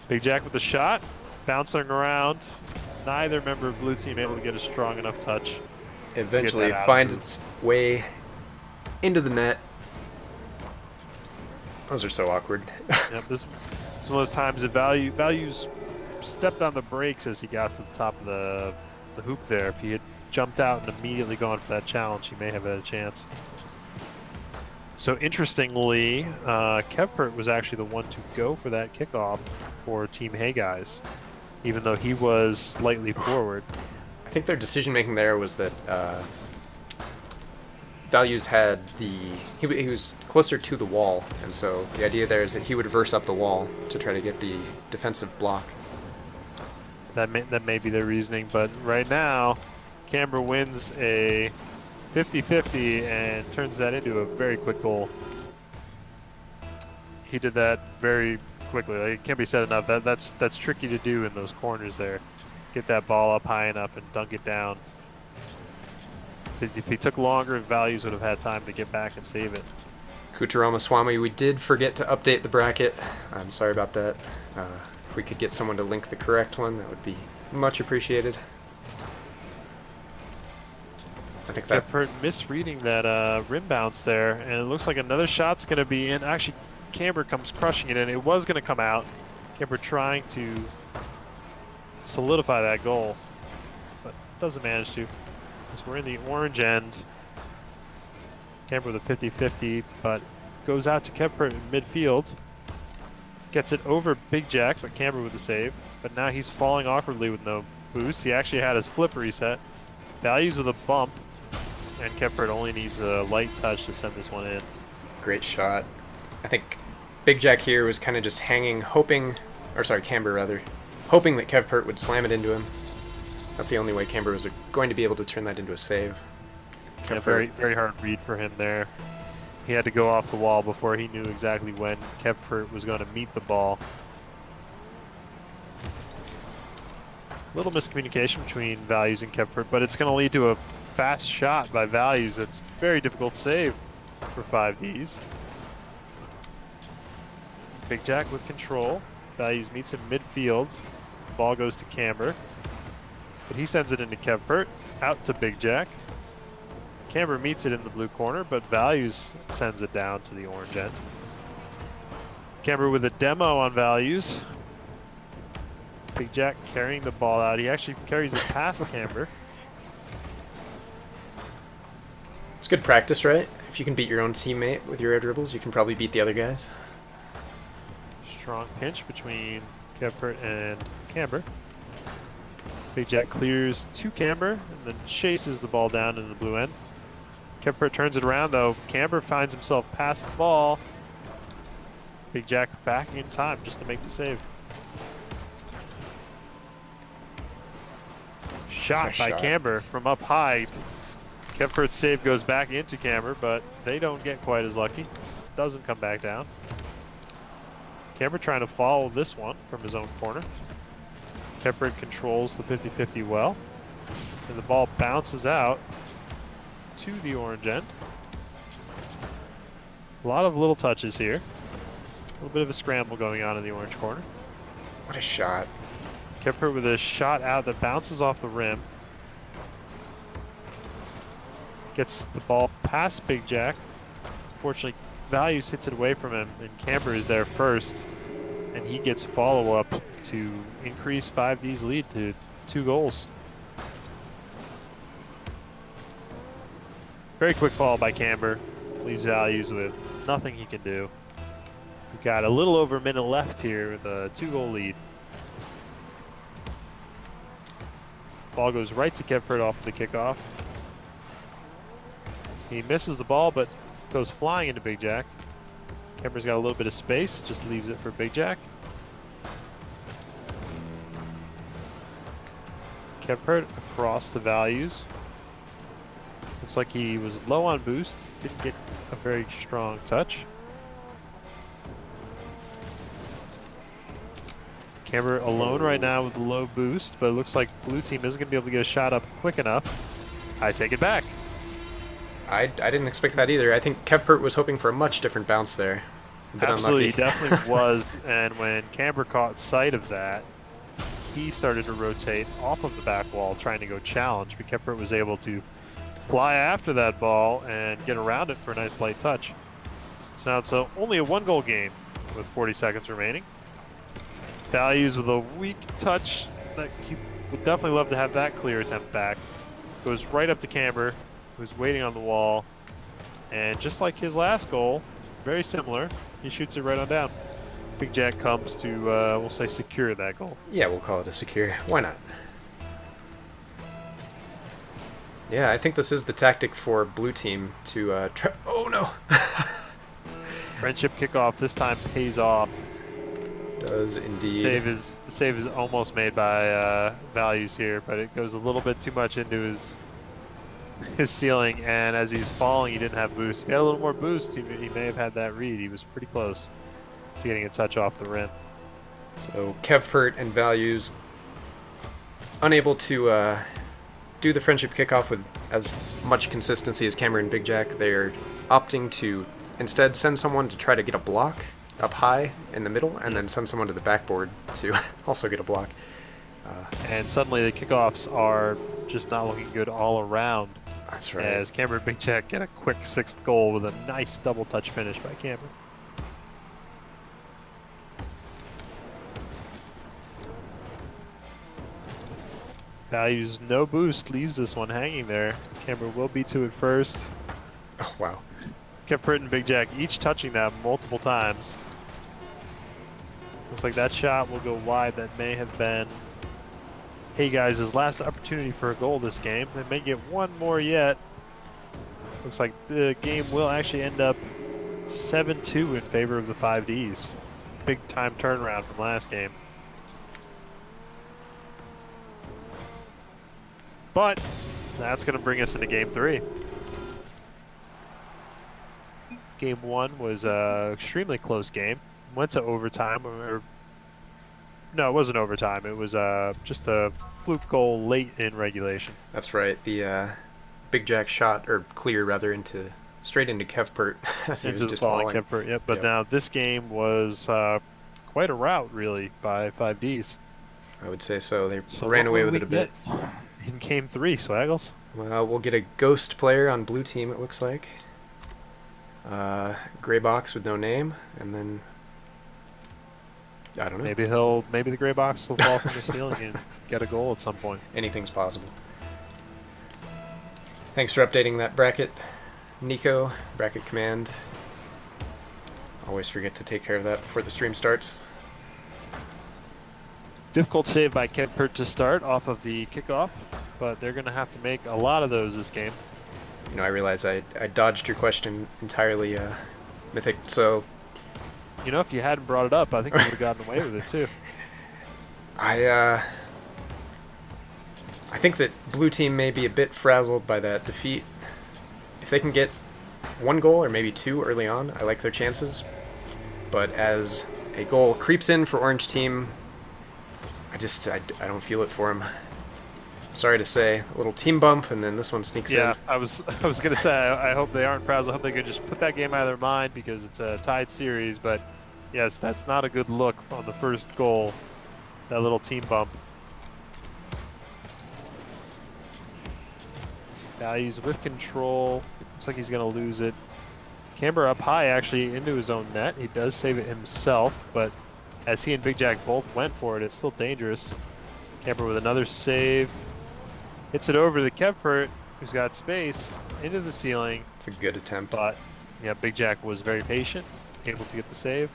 Big Jack with the shot, bouncing around. Neither member of blue team able to get a strong enough touch. Eventually that out of finds the- its way into the net. Those are so awkward. Yep, this is one of those times that Values stepped on the brakes as he got to the top of the hoop there. If he had jumped out and immediately gone for that challenge, he may have had a chance. So interestingly, Kempert was actually the one to go for that kickoff for Team Hey Guys, even though he was slightly forward. I think their decision making there was that Values had he was closer to the wall, and so the idea there is that he would reverse up the wall to try to get the defensive block. That may be their reasoning, but right now, Camber wins a 50-50 and turns that into a very quick goal. He did that very quickly. Like, it can't be said enough. That's tricky to do in those corners there. Get that ball up high enough and dunk it down. If he took longer, Values would have had time to get back and save it. Kucharamaswamy, we did forget to update the bracket. I'm sorry about that. If we could get someone to link the correct one, that would be much appreciated. I think that Kempert misreading that rim bounce there, and it looks like another shot's going to be in. Actually, Camber comes crushing it in. It was going to come out. Camber trying to solidify that goal, but doesn't manage to. Because we're in the orange end. Camber with a 50-50, but goes out to Kempert in midfield. Gets it over Big Jack, but Camber with the save. But now he's falling awkwardly with no boost. He actually had his flip reset. Values with a bump. And Kempert only needs a light touch to send this one in. great shot. I think Big Jack here was kind of just hanging, hoping, or sorry, Camber rather, hoping that Kempert would slam it into him. That's the only way Camber was going to be able to turn that into a save. Yeah, very hard read for him there. He had to go off the wall before he knew exactly when Kempert was going to meet the ball. Little miscommunication between Values and Kempert, but it's going to lead to a fast shot by Values. That's very difficult save for 5Ds. Big Jack with control. Values meets him midfield. Ball goes to Camber. But he sends it into Kevpert. Out to Big Jack. Camber meets it in the blue corner, but Values sends it down to the orange end. Camber with a demo on Values. Big Jack carrying the ball out. He actually carries it past Camber. It's good practice, right? If you can beat your own teammate with your air dribbles, you can probably beat the other guys. Strong pinch between Kevpert and Camber. Big Jack clears to Camber and then chases the ball down in the blue end. Kevpert turns it around though. Camber finds himself past the ball. Big Jack back in time just to make the save. Shot Nice by shot. Camber from up high. Kevpert's save goes back into Camber, but they don't get quite as lucky. Doesn't come back down. Camber trying to follow this one from his own corner. Kevpert controls the 50-50 well. And the ball bounces out to the orange end. A lot of little touches here. A little bit of a scramble going on in the orange corner. What a shot. Kevpert with a shot out that bounces off the rim. Gets the ball past Big Jack. Unfortunately, Values hits it away from him, and Camber is there first. And he gets follow-up to increase 5D's lead to 2 goals. Very quick fall by Camber. Leaves Values with nothing he can do. We've got a little over a minute left here with a 2-goal lead. Ball goes right to Kevpert off the kickoff. He misses the ball, but goes flying into Big Jack. Kemper's got a little bit of space, just leaves it for Big Jack. Kevpert across the Values. Looks like he was low on boost, didn't get a very strong touch. Camber alone right now with a low boost, but it looks like blue team isn't going to be able to get a shot up quick enough. I take it back. I didn't expect that either. I think Kevpert was hoping for a much different bounce there. A bit Absolutely, unlucky. definitely was. And when Camber caught sight of that, he started to rotate off of the back wall, trying to go challenge. But Kevpert was able to fly after that ball and get around it for a nice light touch. So now it's only a 1-goal game with 40 seconds remaining. Values with a weak touch that he would definitely love to have that clear attempt back. Goes right up to Camber, who's waiting on the wall. And just like his last goal, very similar, he shoots it right on down. Big Jack comes to, we'll say, secure that goal. Yeah, we'll call it a secure. Why not? Yeah, I think this is the tactic for blue team to try. Oh no! Friendship kickoff this time pays off. Does indeed. The save is almost made by Values here, but it goes a little bit too much into his ceiling, and as he's falling, he didn't have boost. If he had a little more boost, he may have had that read. He was pretty close to getting a touch off the rim. So Kevpert and Values unable to do the friendship kickoff with as much consistency as Cameron and Big Jack. They're opting to instead send someone to try to get a block up high in the middle, and then send someone to the backboard to also get a block. And suddenly the kickoffs are just not looking good all around. That's right. As Camber and Big Jack get a quick 6th goal with a nice double touch finish by Camber. Values no boost, leaves this one hanging there. Camber will be to it first. Oh wow. Kevpert and Big Jack each touching that multiple times. Looks like that shot will go wide. That may have been, hey guys, his last opportunity for a goal this game. They may get one more yet. Looks like the game will actually end up 7-2 in favor of the 5Ds. Big time turnaround from last game. But that's going to bring us into game 3. Game 1 was an extremely close game. Went to overtime. No, it wasn't overtime. It was just a fluke goal late in regulation. That's right. The Big Jack shot, or clear rather, into straight into Kevpert as he was Into the just falling falling. Kemper. Yep. But Yep. now this game was quite a rout, really, by 5Ds. I would say so. They So ran what away will with we it a bit. get in game 3, Swaggles? Well, we'll get a ghost player on blue team, it looks like. Gray box with no name, and then I don't know. Maybe the gray box will fall from the ceiling and get a goal at some point. Anything's possible. Thanks for updating that bracket, Nico. Bracket command. Always forget to take care of that before the stream starts. Difficult save by Kempert to start off of the kickoff, but they're going to have to make a lot of those this game. You know, I realize I dodged your question entirely, Mythic, so You know, if you hadn't brought it up, I think you would have gotten away with it too. I think that blue team may be a bit frazzled by that defeat. If they can get one goal or maybe two early on, I like their chances. But as a goal creeps in for orange team, I don't feel it for him. Sorry to say, a little team bump, and then this one sneaks in. Yeah, I was gonna say I hope they aren't frazzled. I hope they can just put that game out of their mind because it's a tied series. But yes, that's not a good look on the first goal. That little team bump. Values with control. Looks like he's gonna lose it. Camber up high actually into his own net. He does save it himself, but as he and Big Jack both went for it, it's still dangerous. Camber with another save. Hits it over to Kempert, who's got space, into the ceiling. It's a good attempt. But yeah, Big Jack was very patient, able to get the save.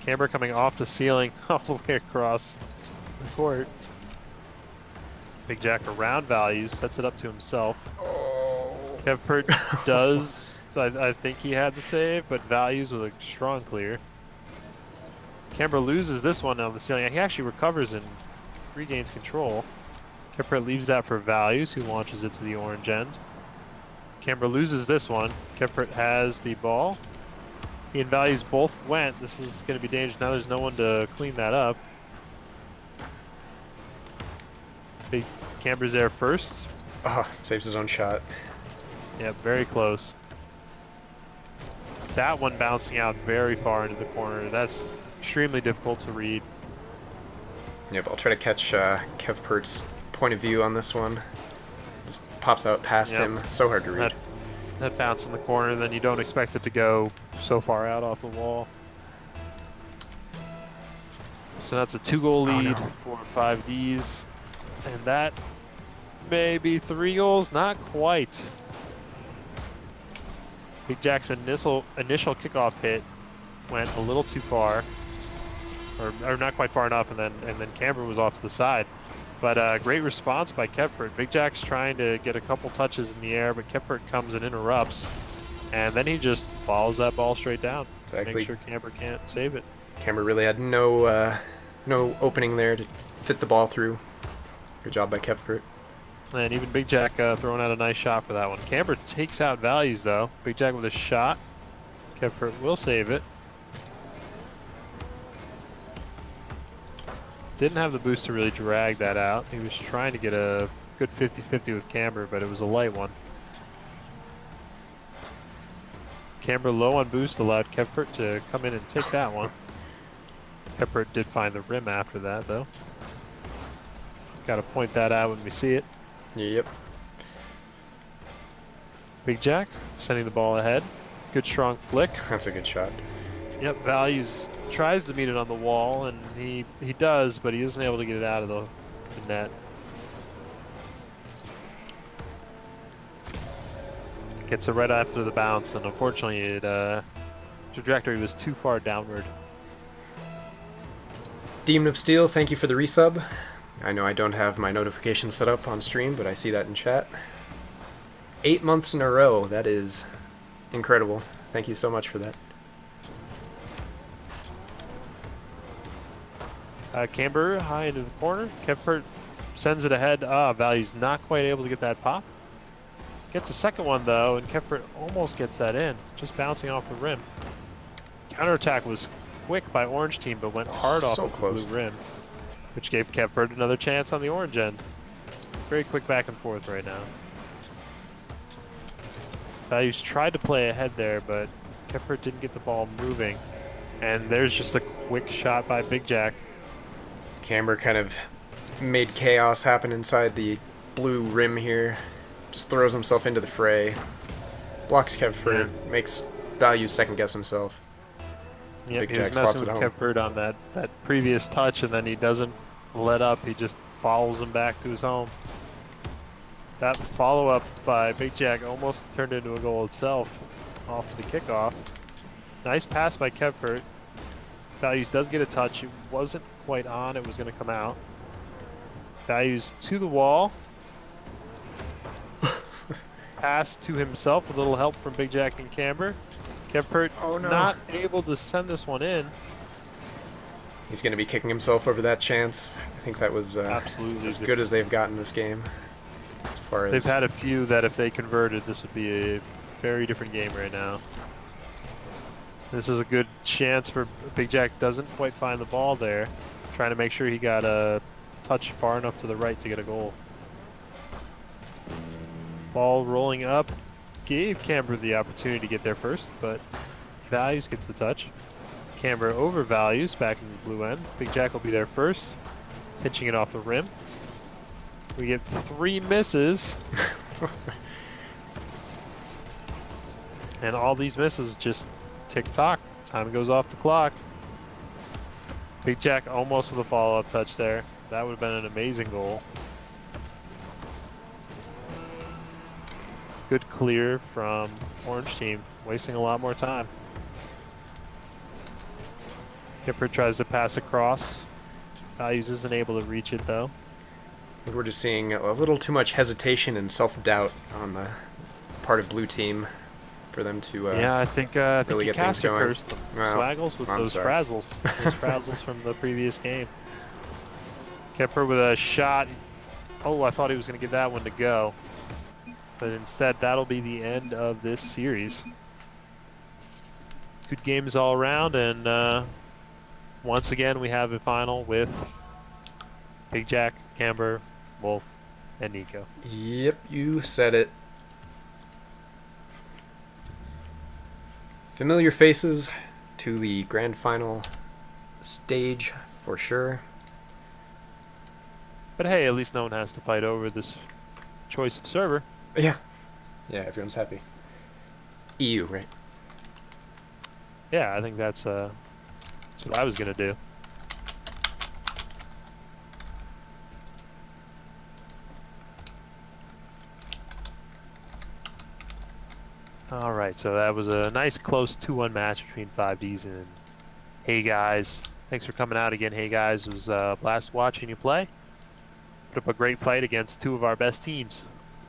Camber coming off the ceiling all the way across the court. Big Jack around Values, sets it up to himself. Oh. Kempert does, I think he had the save, but Values with a strong clear. Camber loses this one on the ceiling. He actually recovers and regains control. Kempert leaves that for Values, who launches it to the orange end. Camber loses this one. Kempert has the ball. He and Values both went. This is going to be dangerous. Now there's no one to clean that up. Big Camber's there first. Oh, saves his own shot. Yeah, very close. That one bouncing out very far into the corner. That's extremely difficult to read. Yep, I'll try to catch Kevpert's point of view on this one. Just pops out past him. So hard to read. That bounce in the corner, then you don't expect it to go so far out off the wall. So that's a 2-goal lead for 5Ds. And that may be 3 goals, not quite. Big Jack's initial kickoff hit went a little too far, or not quite far enough, and then Camber was off to the side. But great response by Kempert. Big Jack's trying to get a couple touches in the air, but Kempert comes and interrupts, and then he just follows that ball straight down. Exactly. Make sure Camber can't save it. Camber really had no opening there to fit the ball through. Good job by Kevpert. And even Big Jack throwing out a nice shot for that one. Camber takes out Values though. Big Jack with a shot. Kempert will save it. Didn't have the boost to really drag that out. He was trying to get a good 50-50 with Camber, but it was a light one. Camber low on boost allowed Kempert to come in and take that one. Kempert did find the rim after that though. Got to point that out when we see it. Yep. Big Jack sending the ball ahead. Good strong flick. That's a good shot. Yep, Values tries to meet it on the wall, and he does, but he isn't able to get it out of the net. Gets it right after the bounce, and unfortunately, it trajectory was too far downward. Demon of Steel, thank you for the resub. I know I don't have my notifications set up on stream, but I see that in chat. 8 months in a row. That is incredible. Thank you so much for that. Camber high into the corner. Kempert sends it ahead. Value's not quite able to get that pop. Gets a second one though, and Kempert almost gets that in, just bouncing off the rim. Counterattack was quick by Orange Team, but went hard off so of close. the blue rim, which gave Kempert another chance on the orange end. very quick back and forth right now. Values tried to play ahead there, but Kepler didn't get the ball moving. And there's just a quick shot by Big Jack. Camber kind of made chaos happen inside the blue rim here. Just throws himself into the fray. Blocks Kevford, makes Values second guess himself. Yep, Big he Jack was slots messing it with home. Kepford on that previous touch, and then he doesn't let up. He just follows him back to his home. That follow-up by Big Jack almost turned into a goal itself off the kickoff. Nice pass by Kepford. Values does get a touch. It wasn't quite on. It was going to come out. Values to the wall. Pass to himself with a little help from Big Jack and Camber. Kepford not able to send this one in. He's going to be kicking himself over that chance. I think that was Absolutely as good as they've gotten this game. As far as They've had a few that if they converted, this would be a very different game right now. This is a good chance for Big Jack. Doesn't quite find the ball there. Trying to make sure he got a touch far enough to the right to get a goal. Ball rolling up. Gave Camber the opportunity to get there first, but Values gets the touch. Camber over Values back in the blue end. Big Jack will be there first. Pinching it off the rim. We get 3 misses. And all these misses just tick-tock. Time goes off the clock. Big Jack almost with a follow-up touch there. That would have been an amazing goal. Good clear from Orange team. Wasting a lot more time. Kipper tries to pass across. Values isn't able to reach it though. I think we're just seeing a little too much hesitation and self-doubt on the part of blue team for them to Yeah, I think really you get things cast it going. first. Well, Swaggles with I'm those sorry. frazzles. Those frazzles from the previous game. Kepper with a shot. Oh, I thought he was going to get that one to go. But instead, that'll be the end of this series. Good games all around, and once again, we have a final with Big Jack, Camber, Wolf, and Nico. Yep, you said it. Familiar faces to the grand final stage for sure. But hey, at least no one has to fight over this choice of server. Yeah. Yeah, everyone's happy. EU, right? Yeah, I think that's what I was going to do. All right, so that was a nice close 2-1 match between 5Ds and Hey Guys. Thanks for coming out again, Hey Guys. It was a blast watching you play. Put up a great fight against 2 of our best teams.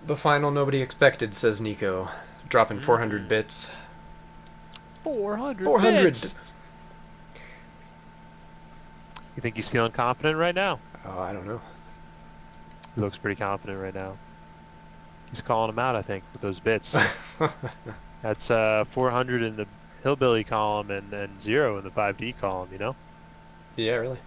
The final nobody expected, says Nico. Dropping 400 bits. 400 400! bits. You think he's feeling confident right now? Oh, I don't know. He looks pretty confident right now. He's calling him out, I think, with those bits. That's 400 in the Hillbilly column and 0 in the 5D column, you know? Yeah, really.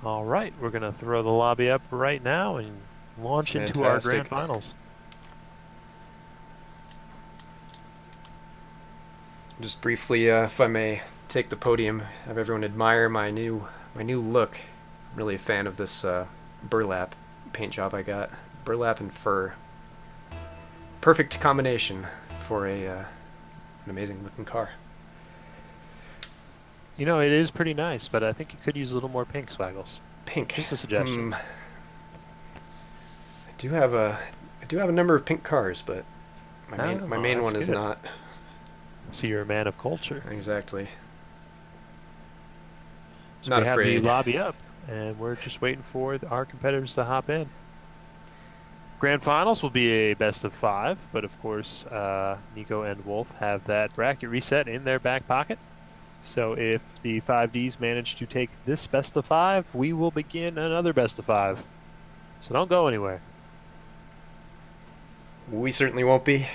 All right, we're going to throw the lobby up right now and launch into our Fantastic. grand finals. Just briefly, if I may take the podium, have everyone admire my new look. I'm really a fan of this burlap paint job I got. Burlap and fur. Perfect combination for an amazing looking car. You know, it is pretty nice, but I think you could use a little more pink, Swaggles. Pink. Just a suggestion. I do have a number of pink cars, but my main that's one is good. not. So you're a man of culture. Exactly. So Not we have afraid. the lobby up, and we're just waiting for our competitors to hop in. Grand finals will be a best of 5, but of course, Nico and Wolf have that bracket reset in their back pocket. So if the 5Ds manage to take this best of 5, we will begin another best of 5. So don't go anywhere. We certainly won't be.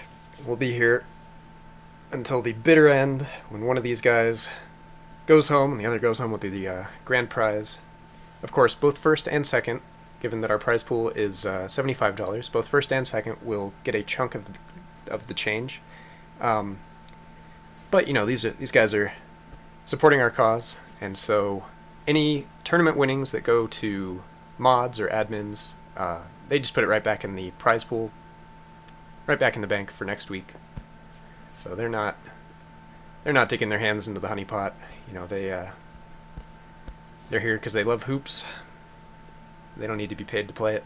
we'll be here until the bitter end when one of these guys goes home and the other goes home with the grand prize. Of course, both first and second, given that our prize pool is $75, both first and second will get a chunk of the change. But you know, these guys are supporting our cause, and so any tournament winnings that go to mods or admins, they just put it right back in the prize pool, right back in the bank for next week. So they're not digging their hands into the honey pot. You know, they're here because they love hoops. They don't need to be paid to play it.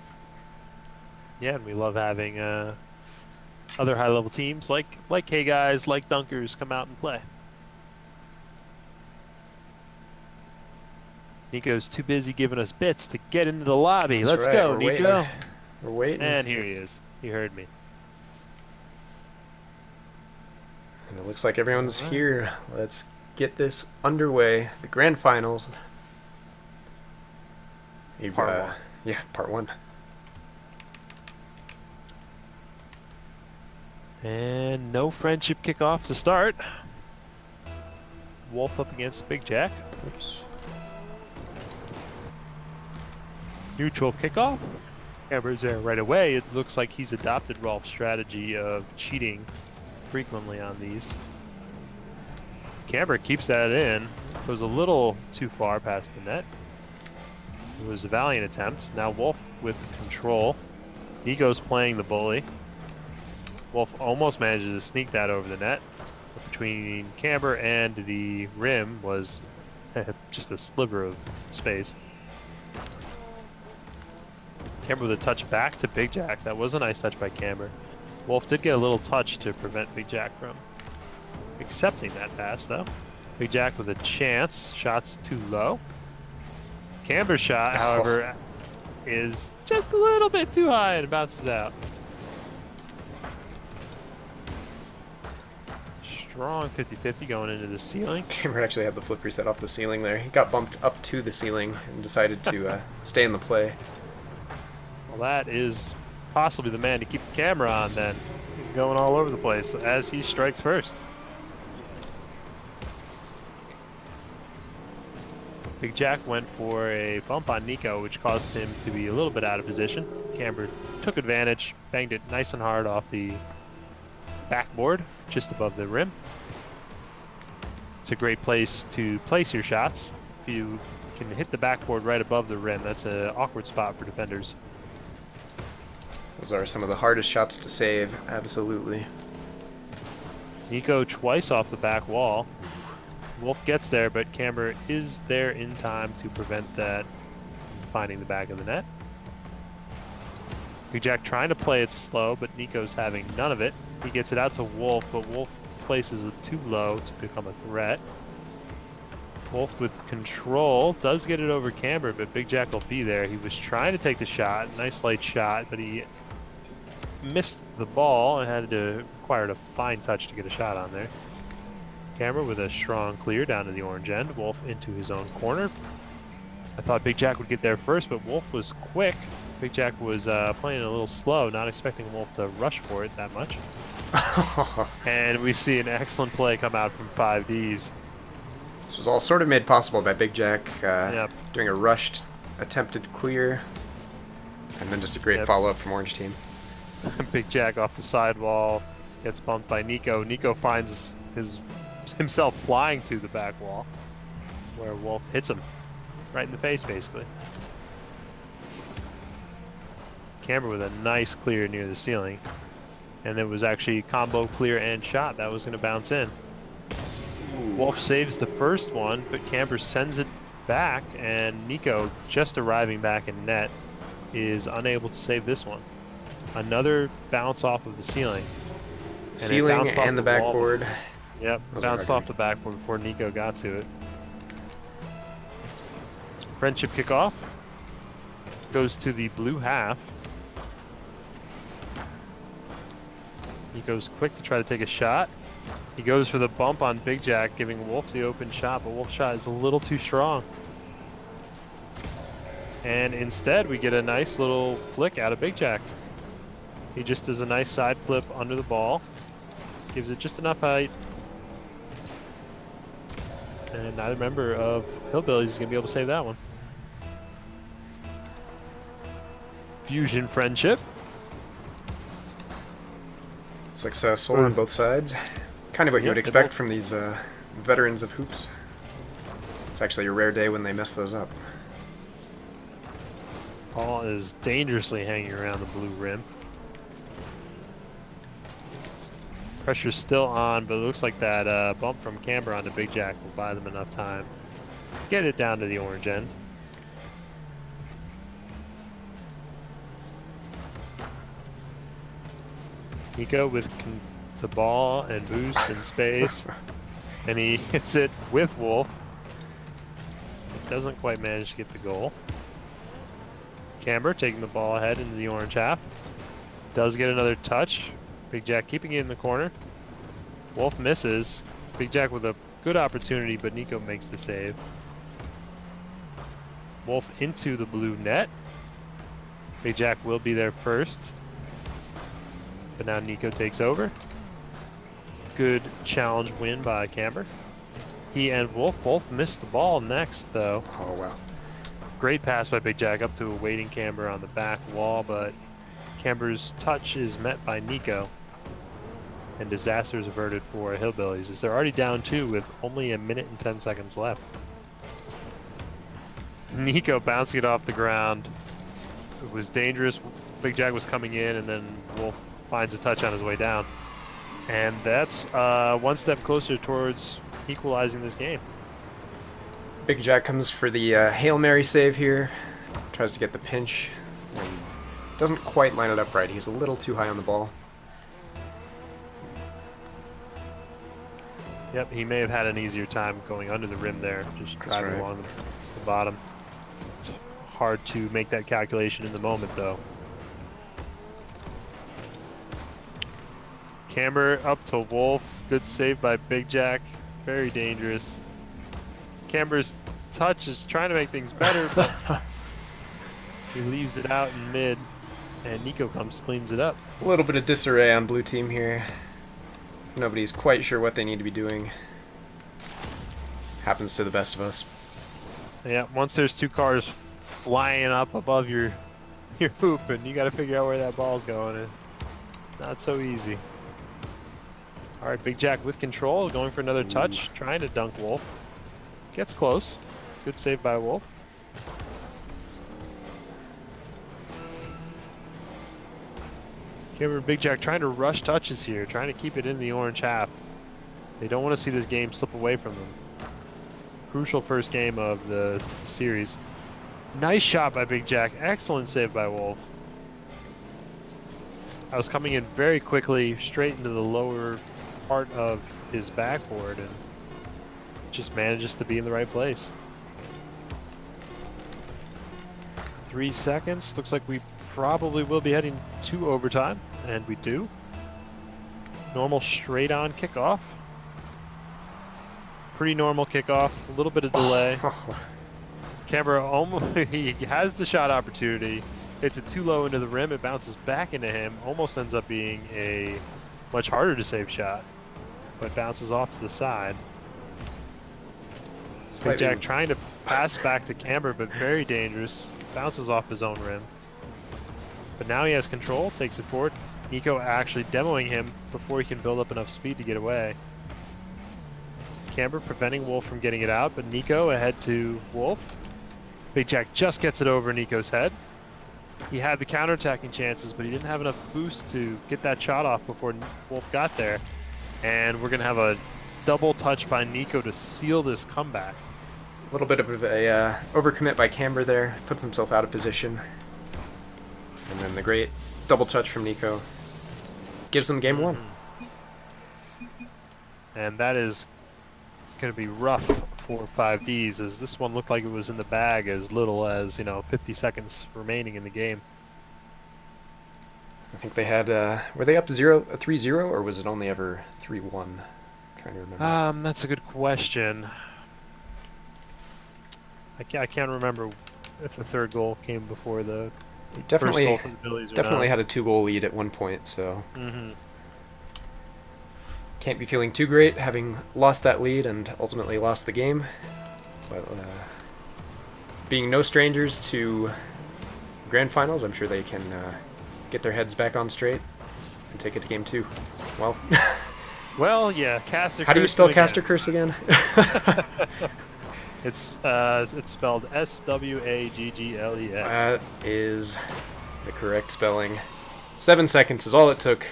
Yeah, and we love having other high-level teams like Hey Guys, like Dunkers come out and play. Nico's too busy giving us bits to get into the lobby. That's Let's right, go, we're Nico. waiting. We're waiting. And here he is. He heard me. And it looks like everyone's All right. here. Let's get this underway. The grand finals. Part one. Yeah, part one. And no friendship kickoff to start. Wolf up against Big Jack. Oops. Neutral kickoff. Camber's there right away. It looks like he's adopted Rolf's strategy of cheating frequently on these. Camber keeps that in. Goes a little too far past the net. It was a valiant attempt. Now Wolf with control. Nico's playing the bully. Wolf almost manages to sneak that over the net. But between Camber and the rim was just a sliver of space. Camber with a touch back to Big Jack. That was a nice touch by Camber. Wolf did get a little touch to prevent Big Jack from accepting that pass, though. Big Jack with a chance. Shot's too low. Camber's shot, however, is just a little bit too high and bounces out. Strong 50-50 going into the ceiling. Camber actually had the flip reset off the ceiling there. He got bumped up to the ceiling and decided to stay in the play. Well, that is possibly the man to keep the camera on then. He's going all over the place as he strikes first. Big Jack went for a bump on Nico, which caused him to be a little bit out of position. Camber took advantage, banged it nice and hard off the backboard, just above the rim. It's a great place to place your shots. If you can hit the backboard right above the rim, that's an awkward spot for defenders. Those are some of the hardest shots to save, absolutely. Nico twice off the back wall. Wolf gets there, but Camber is there in time to prevent that from finding the back of the net. Big Jack trying to play it slow, but Nico's having none of it. He gets it out to Wolf, but Wolf places it too low to become a threat. Wolf with control does get it over Camber, but Big Jack will be there. He was trying to take the shot, nice light shot, but he missed the ball and had to required a fine touch to get a shot on there. Camber with a strong clear down to the orange end. Wolf into his own corner. I thought Big Jack would get there first, but Wolf was quick. Big Jack was playing a little slow, not expecting Wolf to rush for it that much. And we see an excellent play come out from 5Ds. This was all sort of made possible by Big Jack Yep. doing a rushed, attempted clear, and then just a great Yep. follow-up from Orange Team. Big Jack off the sidewall, gets bumped by Nico. Nico finds himself flying to the back wall, where Wolf hits him right in the face, basically. Camber with a nice clear near the ceiling, and it was actually combo clear and shot that was going to bounce in. Wolf saves the first one, but Camber sends it back, and Nico, just arriving back in net, is unable to save this one. Another bounce off of the ceiling. And it Ceiling bounced off and the wall. backboard. Yep, Those are bounced hard off the backboard before Nico got to it. Friendship kickoff goes to the blue half. Nico's quick to try to take a shot. He goes for the bump on Big Jack, giving Wolf the open shot, but Wolf's shot is a little too strong. And instead, we get a nice little flick out of Big Jack. He just does a nice side flip under the ball. Gives it just enough height. And neither member of Hillbillies is going to be able to save that one. Fusion friendship. Successful on both sides. Kind of what you Yep, would they expect both- from these veterans of hoops. It's actually a rare day when they mess those up. Ball is dangerously hanging around the blue rim. Pressure's still on, but it looks like that bump from Camber onto Big Jack will buy them enough time to get it down to the orange end. Nico with the ball and boost in space, and he hits it with Wolf. Doesn't quite manage to get the goal. Camber taking the ball ahead into the orange half. Does get another touch. Big Jack keeping it in the corner. Wolf misses. Big Jack with a good opportunity, but Nico makes the save. Wolf into the blue net. Big Jack will be there first. But now Nico takes over. Good challenge win by Camber. He and Wolf both missed the ball next, though. Oh, wow. Great pass by Big Jack up to a waiting Camber on the back wall, but Camber's touch is met by Nico. And disaster is averted for Hillbillies, as they're already down 2 with only a minute and 10 seconds left. Nico bouncing it off the ground. It was dangerous. Big Jack was coming in, and then Wolf finds a touch on his way down. And that's one step closer towards equalizing this game. Big Jack comes for the Hail Mary save here. Tries to get the pinch. And doesn't quite line it up right. He's a little too high on the ball. Yep, he may have had an easier time going under the rim there, just driving right. along the bottom. It's hard to make that calculation in the moment, though. Camber up to Wolf. Good save by Big Jack. Very dangerous. Camber's touch is trying to make things better, but he leaves it out in mid, and Nico comes, cleans it up. A little bit of disarray on blue team here. Nobody's quite sure what they need to be doing. Happens to the best of us. Yeah, once there's 2 cars flying up above your hoop, and you got to figure out where that ball's going. And not so easy. All right, Big Jack with control, going for another touch, trying to dunk Wolf. Gets close. Good save by Wolf. Camber and Big Jack trying to rush touches here, trying to keep it in the orange half. They don't want to see this game slip away from them. Crucial first game of the series. Nice shot by Big Jack. Excellent save by Wolf. I was coming in very quickly, straight into the lower part of his backboard, and just manages to be in the right place. 3 seconds. Looks like we probably will be heading to overtime, and we do. Normal straight-on kickoff. Pretty normal kickoff. A little bit of delay. Camber almost he has the shot opportunity. Hits it too low into the rim. It bounces back into him. Almost ends up being a much harder to save shot, but bounces off to the side. Big Jack trying to pass back to Camber, but very dangerous. Bounces off his own rim. But now he has control, takes it forward. Nico actually demoing him before he can build up enough speed to get away. Camber preventing Wolf from getting it out, but Nico ahead to Wolf. Big Jack just gets it over Nico's head. He had the counterattacking chances, but he didn't have enough boost to get that shot off before Wolf got there. And we're going to have a double touch by Nico to seal this comeback. A little bit of a overcommit by Camber there. Puts himself out of position. And then the great double touch from Nico gives them game 1. And that is going to be rough for 5Ds, as this one looked like it was in the bag as little as, 50 seconds remaining in the game. I think they had, were they up 3-0, or was it only ever 3-1? Trying to remember. That's a good question. I can't remember if the third goal came before the Definitely, first goal from the Phillies or definitely not. had a 2-goal lead at one point, so. Can't be feeling too great having lost that lead and ultimately lost the game. But being no strangers to grand finals, I'm sure they can get their heads back on straight and take it to game 2. Well, Well, yeah, Caster. how do you Curse spell again. Caster Curse again? It's spelled SWAGGLES. That is the correct spelling. 7 seconds is all it took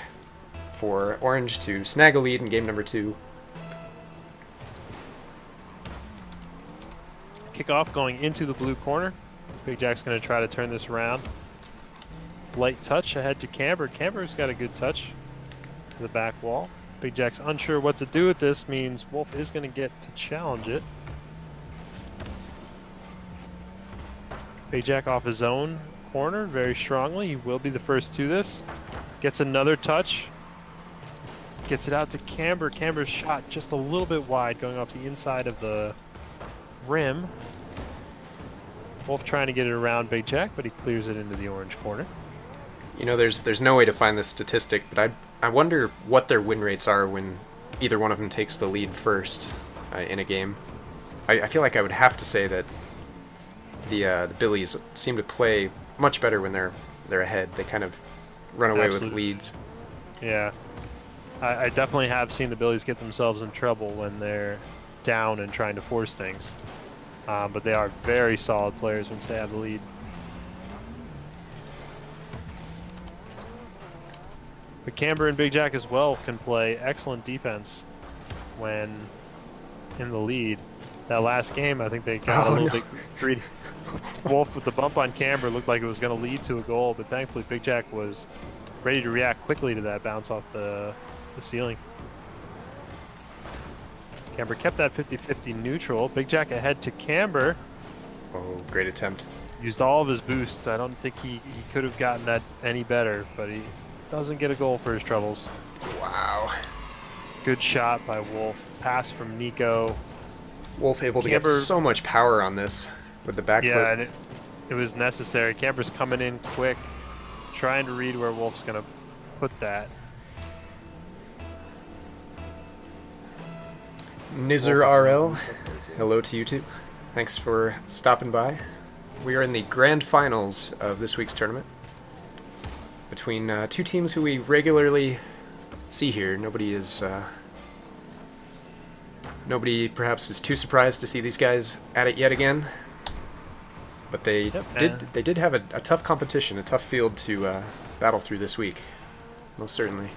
for Orange to snag a lead in game number 2. Kickoff going into the blue corner. Big Jack's going to try to turn this around. Light touch ahead to Camber. Camber's got a good touch to the back wall. Big Jack's unsure what to do with this, means Wolf is going to get to challenge it. Big Jack off his own corner very strongly. He will be the first to this. Gets another touch. Gets it out to Camber. Camber's shot just a little bit wide, going off the inside of the rim. Wolf trying to get it around Big Jack, but he clears it into the orange corner. You know, there's no way to find this statistic, but I wonder what their win rates are when either one of them takes the lead first in a game. I feel like I would have to say that the Billies seem to play much better when they're ahead. They kind of run away with leads. Yeah. I definitely have seen the Billies get themselves in trouble when they're down and trying to force things. But they are very solid players once they have the lead. But Camber and Big Jack as well can play excellent defense when in the lead. That last game, I think they got a little bit greedy. Wolf with the bump on Camber looked like it was going to lead to a goal, but thankfully Big Jack was ready to react quickly to that bounce off the ceiling. Camber kept that 50-50 neutral. Big Jack ahead to Camber. Oh, great attempt. Used all of his boosts. I don't think he could have gotten that any better, but he doesn't get a goal for his troubles. Wow. Good shot by Wolf. Pass from Nico. Wolf able to get Camber- so much power on this with the back Yeah, foot. and it was necessary. Camber's coming in quick, trying to read where Wolf's going to put that. Nizar RL, hello to you too. Thanks for stopping by. We are in the grand finals of this week's tournament between two teams who we regularly see here. Nobody perhaps is too surprised to see these guys at it yet again. But they did have a tough competition, a tough field to battle through this week, most certainly.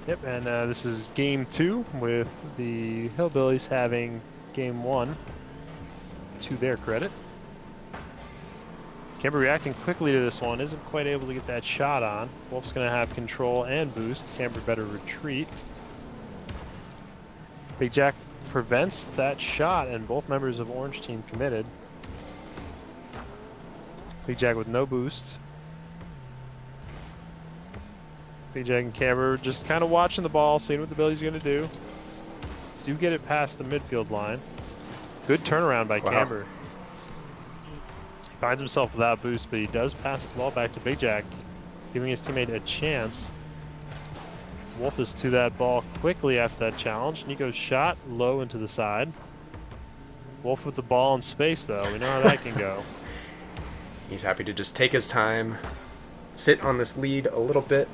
Yep, and this is game 2 with the Hillbillies having game 1 to their credit. Camber reacting quickly to this one, isn't quite able to get that shot on. Wolf's going to have control and boost. Camber better retreat. Big Jack prevents that shot, and both members of Orange team committed. Big Jack with no boost. Big Jack and Camber just kind of watching the ball, seeing what the Billies are going to do. Do get it past the midfield line. Good turnaround by Camber. He finds himself without boost, but he does pass the ball back to Big Jack, giving his teammate a chance. Wolf is to that ball quickly after that challenge. Nico's shot low into the side. Wolf with the ball in space, though. We know how that can go. He's happy to just take his time, sit on this lead a little bit,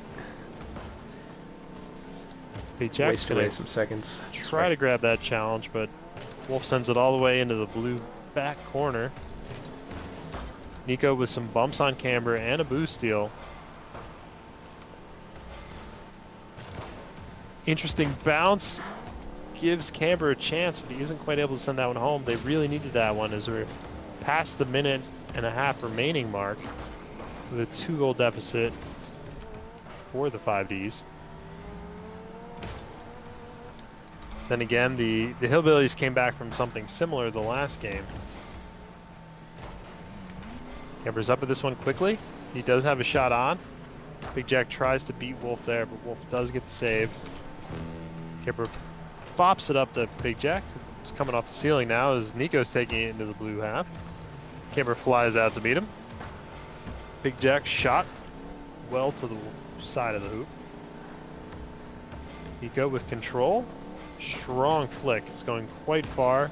Big Jack's waste away some seconds. try to grab that challenge, but Wolf sends it all the way into the blue back corner. Nico with some bumps on Camber and a boost steal. Interesting bounce. Gives Camber a chance, but he isn't quite able to send that one home. They really needed that one as we're past the minute and a half remaining mark with a 2-goal deficit for the 5Ds. Then again, the Hillbillies came back from something similar the last game. Camber's up at this one quickly. He does have a shot on. Big Jack tries to beat Wolf there, but Wolf does get the save. Camber bops it up to Big Jack. It's coming off the ceiling now as Nico's taking it into the blue half. Camber flies out to beat him. Big Jack shot well to the side of the hoop. Nico with control. Strong flick. It's going quite far.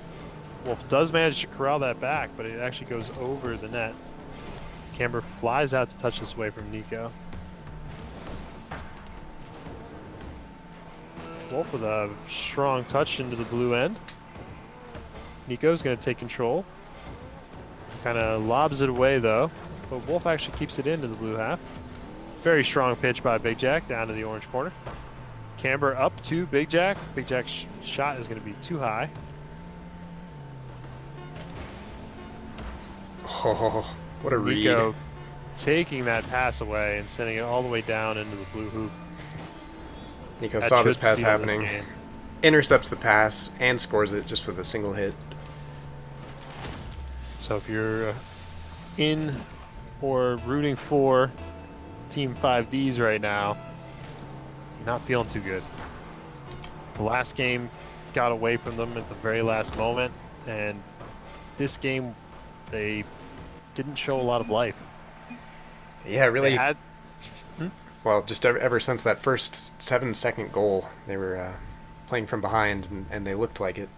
Wolf does manage to corral that back, but it actually goes over the net. Camber flies out to touch this away from Nico. Wolf with a strong touch into the blue end. Nico's going to take control. Kind of lobs it away though, but Wolf actually keeps it into the blue half. Very strong pitch by Big Jack down to the orange corner. Camber up to Big Jack. Big Jack's shot is going to be too high. Oh, what a read. Nico taking that pass away and sending it all the way down into the blue hoop. Nico That saw this should pass seal this happening, game. intercepts the pass, and scores it just with a single hit. So if you're in or rooting for Team 5Ds right now, you're not feeling too good. The last game got away from them at the very last moment, and this game they didn't show a lot of life. Yeah, really. They had, Well, just ever since that first 7-second goal, they were playing from behind, and they looked like it.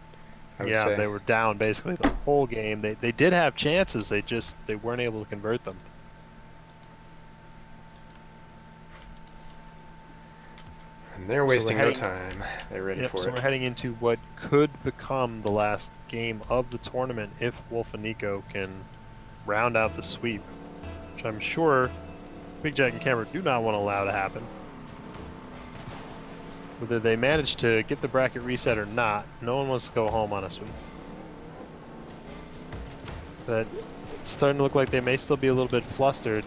I would yeah, say. they were down basically the whole game. They did have chances, they weren't able to convert them. And they're wasting no heading- time. They're ready Yep, for so it. we're heading into what could become the last game of the tournament if Wolf and Nico can round out the sweep, which I'm sure Big Jack and Camber do not want to allow to happen. Whether they manage to get the bracket reset or not, no one wants to go home on a sweep. But it's starting to look like they may still be a little bit flustered.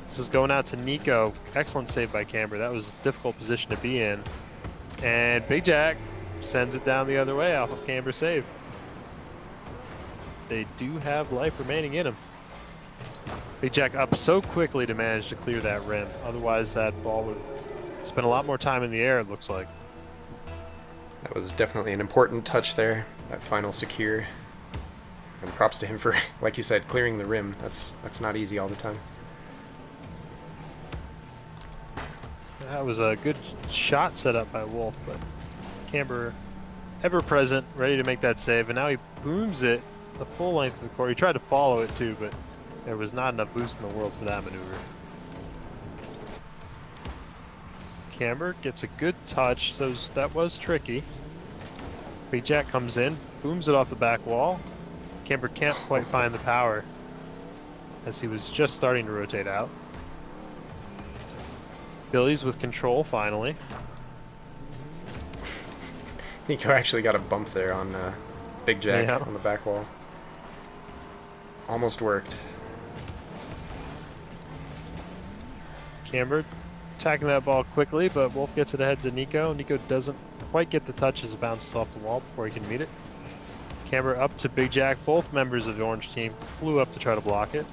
This is going out to Nico. Excellent save by Camber. That was a difficult position to be in. And Big Jack sends it down the other way off of Camber's save. They do have life remaining in them. Big Jack up so quickly to manage to clear that rim. Otherwise, that ball would spend a lot more time in the air, it looks like. That was definitely an important touch there. That final secure. And props to him for, like you said, clearing the rim. That's not easy all the time. That was a good shot set up by Wolf, but Camber ever present, ready to make that save, and now he booms it the full length of the court. He tried to follow it too, but there was not enough boost in the world for that maneuver. Camber gets a good touch, so that was tricky. Big Jack comes in, booms it off the back wall. Camber can't quite find the power as he was just starting to rotate out. Billy's with control finally. Nico actually got a bump there on Big Jack Yeah. on the back wall. Almost worked. Camber attacking that ball quickly, but Wolf gets it ahead to Nico. Nico doesn't quite get the touch as it bounces off the wall before he can meet it. Camber up to Big Jack. Both members of the orange team flew up to try to block it.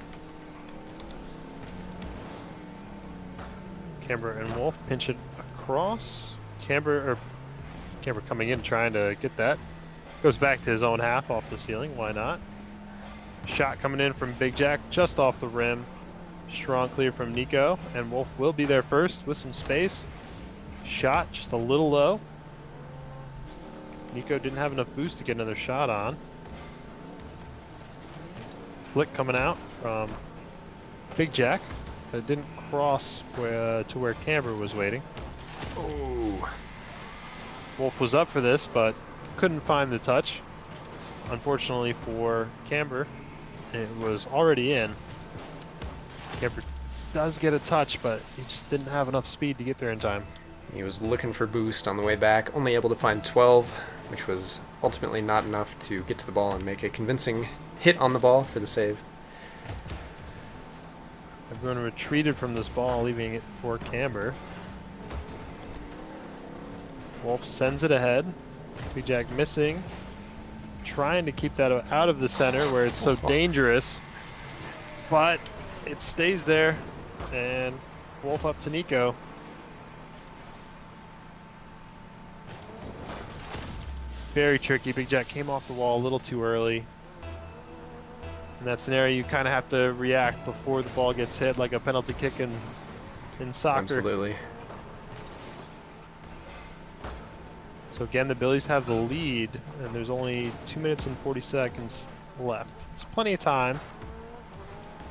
Camber and Wolf pinch it across. Camber coming in trying to get that. Goes back to his own half off the ceiling. Why not? Shot coming in from Big Jack just off the rim. Strong clear from Nico, and Wolf will be there first with some space. Shot just a little low. Nico didn't have enough boost to get another shot on. Flick coming out from Big Jack, but it didn't cross to where Camber was waiting. Oh. Wolf was up for this, but couldn't find the touch. Unfortunately for Camber, it was already in. Camber does get a touch, but he just didn't have enough speed to get there in time. He was looking for boost on the way back, only able to find 12, which was ultimately not enough to get to the ball and make a convincing hit on the ball for the save. Everyone retreated from this ball, leaving it for Camber. Wolf sends it ahead. Big Jack missing. Trying to keep that out of the center where it's so dangerous. But it stays there. And Wolf up to Nico. Very tricky. Big Jack came off the wall a little too early. In that scenario, you kind of have to react before the ball gets hit, like a penalty kick in soccer. Absolutely. So again, the Billies have the lead, and there's only 2 minutes and 40 seconds left. It's plenty of time,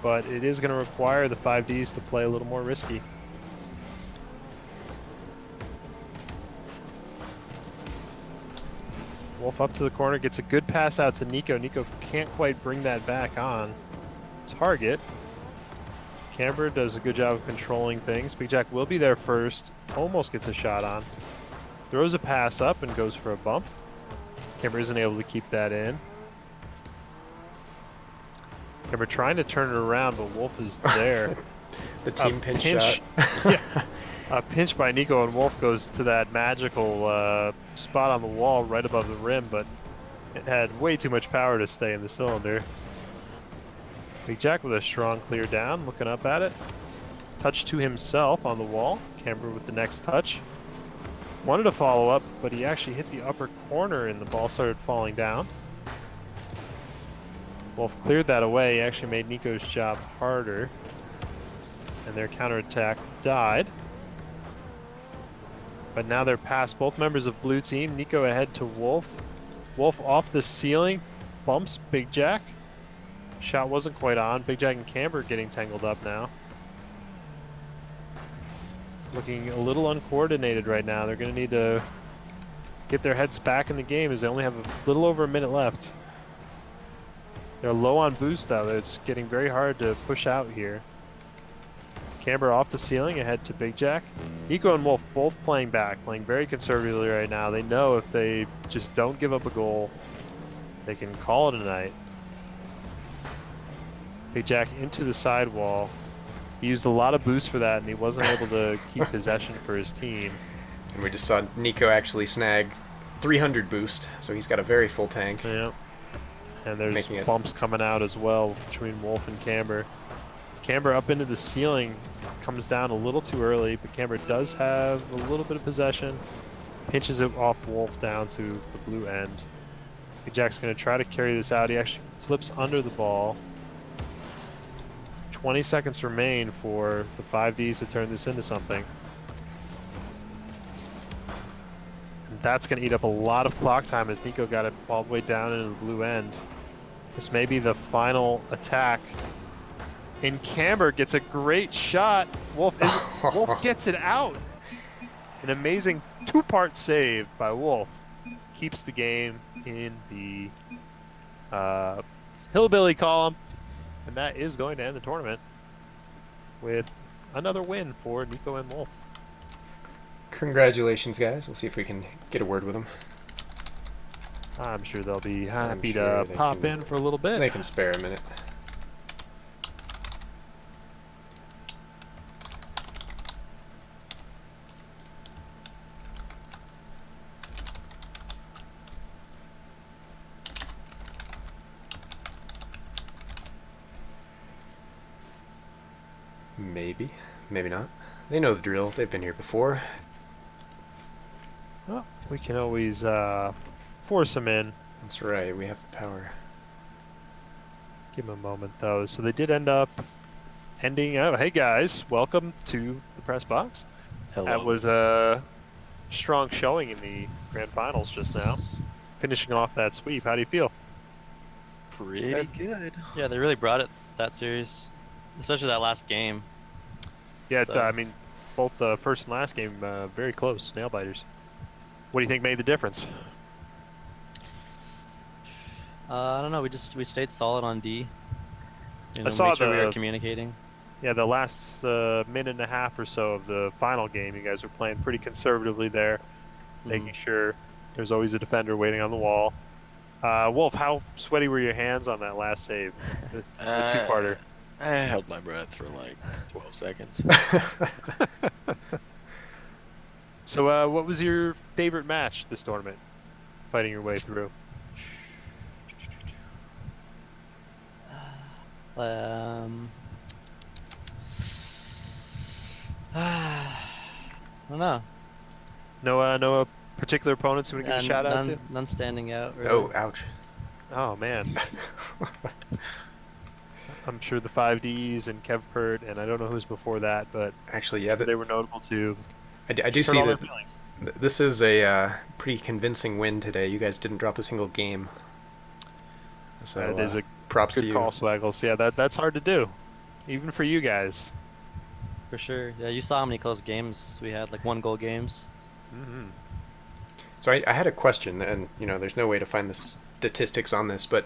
but it is going to require the 5Ds to play a little more risky. Wolf up to the corner, gets a good pass out to Nico. Nico can't quite bring that back on target. Camber does a good job of controlling things. Big Jack will be there first. Almost gets a shot on. Throws a pass up and goes for a bump. Camber isn't able to keep that in. Camber trying to turn it around, but Wolf is there. The team pinch shot. Yeah. A pinch by Nico, and Wolf goes to that magical spot on the wall right above the rim, but it had way too much power to stay in the cylinder. Big Jack with a strong clear down, looking up at it. Touch to himself on the wall. Camber with the next touch. Wanted to follow up, but he actually hit the upper corner and the ball started falling down. Wolf cleared that away. He actually made Nico's job harder. And their counterattack died. But now they're past both members of blue team. Nico ahead to Wolf. Wolf off the ceiling. Bumps Big Jack. Shot wasn't quite on. Big Jack and Camber getting tangled up now. Looking a little uncoordinated right now. They're going to need to get their heads back in the game as they only have a little over a minute left. They're low on boost though. It's getting very hard to push out here. Camber off the ceiling ahead to Big Jack. Nico and Wolf both playing back, playing very conservatively right now. They know if they just don't give up a goal, they can call it a night. Big Jack into the sidewall. He used a lot of boost for that, and he wasn't able to keep possession for his team. And we just saw Nico actually snag 300 boost, so he's got a very full tank. Yeah. And there's bumps coming out as well between Wolf and Camber. Camber up into the ceiling, comes down a little too early, but Camber does have a little bit of possession. Pinches it off Wolf down to the blue end. Big Jack's going to try to carry this out. He actually flips under the ball. 20 seconds remain for the 5Ds to turn this into something. And that's going to eat up a lot of clock time as Nico got it all the way down into the blue end. This may be the final attack. And Camber gets a great shot. Wolf gets it out. An amazing two-part save by Wolf. Keeps the game in the Hillbilly column. And that is going to end the tournament with another win for Nico and Wolf. Congratulations, guys. We'll see if we can get a word with them. I'm sure they'll be happy to pop in for a little bit. They can spare a minute. Maybe. Maybe not. They know the drill. They've been here before. Well, we can always force them in. That's right. We have the power. Give them a moment, though. So they did end up ending out. Hey, guys. Welcome to the press box. Hello. That was a strong showing in the grand finals just now. Finishing off that sweep. How do you feel? Pretty good. Yeah, they really brought it that series, especially that last game. Yeah, So- I mean, both the first and last game, very close, nail biters. What do you think made the difference? I don't know. We stayed solid on D. You know, saw made sure we the- were communicating. Yeah, the last minute and a half or so of the final game, you guys were playing pretty conservatively there, making sure there's always a defender waiting on the wall. Wolf, how sweaty were your hands on that last save? The two-parter. I held my breath for like 12 seconds. So, what was your favorite match this tournament? Fighting your way through. I don't know. No particular opponents you want to give a shout out to? None standing out. Really. Oh, ouch. Oh man. I'm sure the 5Ds and Kev Pert, and I don't know who's before that, but Actually, yeah. they were notable too. I do Just hurt see all their that feelings. this is a pretty convincing win today. You guys didn't drop a single game. So That is a props to good you. call, Swaggles. Yeah, that's hard to do, even for you guys. For sure. Yeah, you saw how many close games we had, like 1-goal games. Mm-hmm. So I had a question, and there's no way to find the statistics on this, but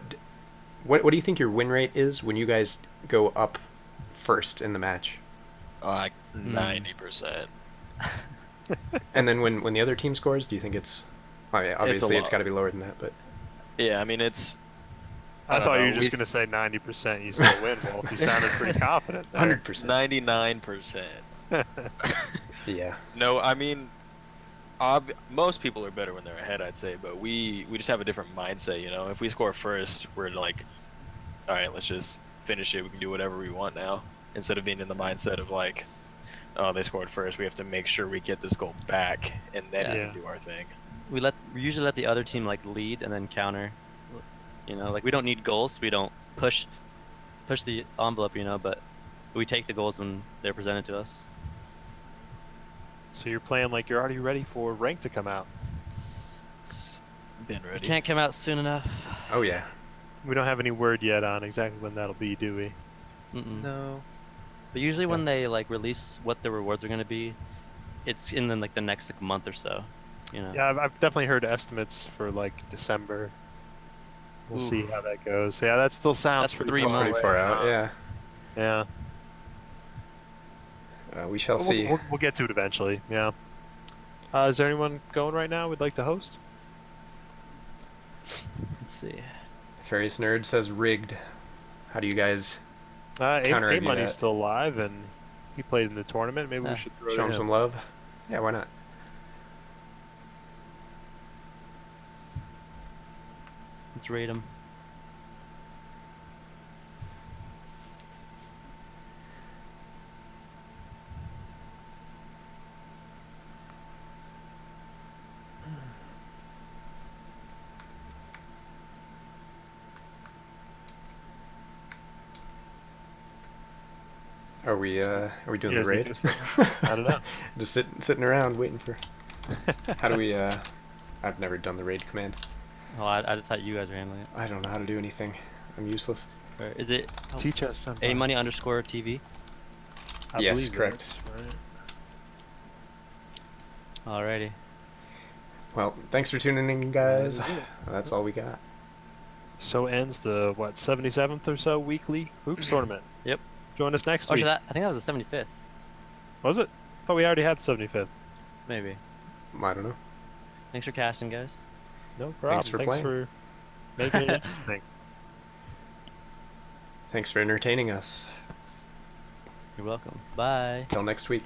what do you think your win rate is when you guys go up first in the match? Like 90%. And then when the other team scores, do you think it's? I mean, obviously it's lot. got to be lower than that, but Yeah, I mean it's. I don't thought you were know, just gonna say 90%. You still win, Wolf. You sounded pretty confident. There. 100%. 99%. Yeah. No, I mean, most people are better when they're ahead, I'd say, but we just have a different mindset, you know. If we score first, we're like, all right, let's just finish it. We can do whatever we want now, instead of being in the mindset of like, oh, they scored first. We have to make sure we get this goal back, and then we Yeah. can do our thing. We usually let the other team like lead and then counter. Like we don't need goals. We don't push the envelope, but we take the goals when they're presented to us. So you're playing like you're already ready for rank to come out. Been It ready. can't come out soon enough. Oh yeah. We don't have any word yet on exactly when that'll be, do we? Mm-mm. No. But usually when they like release what the rewards are gonna be, it's in the next month or so. Yeah, I've definitely heard estimates for like December. We'll see Oof. how that goes. Yeah, that still sounds That's pretty 3 far months. Pretty away. far out. Yeah. Yeah. We shall We'll- see. We'll get to it eventually. Yeah. Is there anyone going right now we'd like to host? Let's see. Farious Nerd says rigged. How do you guys A Counter-argue Money's that. still alive and he played in the tournament. Maybe Yeah. we should throw show it him in. some love? Yeah, why not? Let's rate them. Are we doing You the guys raid? need to- I don't know. Just sitting around waiting for. How do we? I've never done the raid command. Oh, I thought you guys were handling it. I don't know how to do anything. I'm useless. Or is it Teach us something. amoney_TV? I Yes, believe correct. that's right. Alrighty. Well, thanks for tuning in, guys. Yeah. That's all we got. So ends the 77th or so weekly hoops tournament. Yep. Join us next Oh, week. I think that was the 75th. Was it? I thought we already had 75th. Maybe. I don't know. Thanks for casting, guys. No problem. for playing. for making it interesting. Thanks for entertaining us. You're welcome. Bye. Till next week.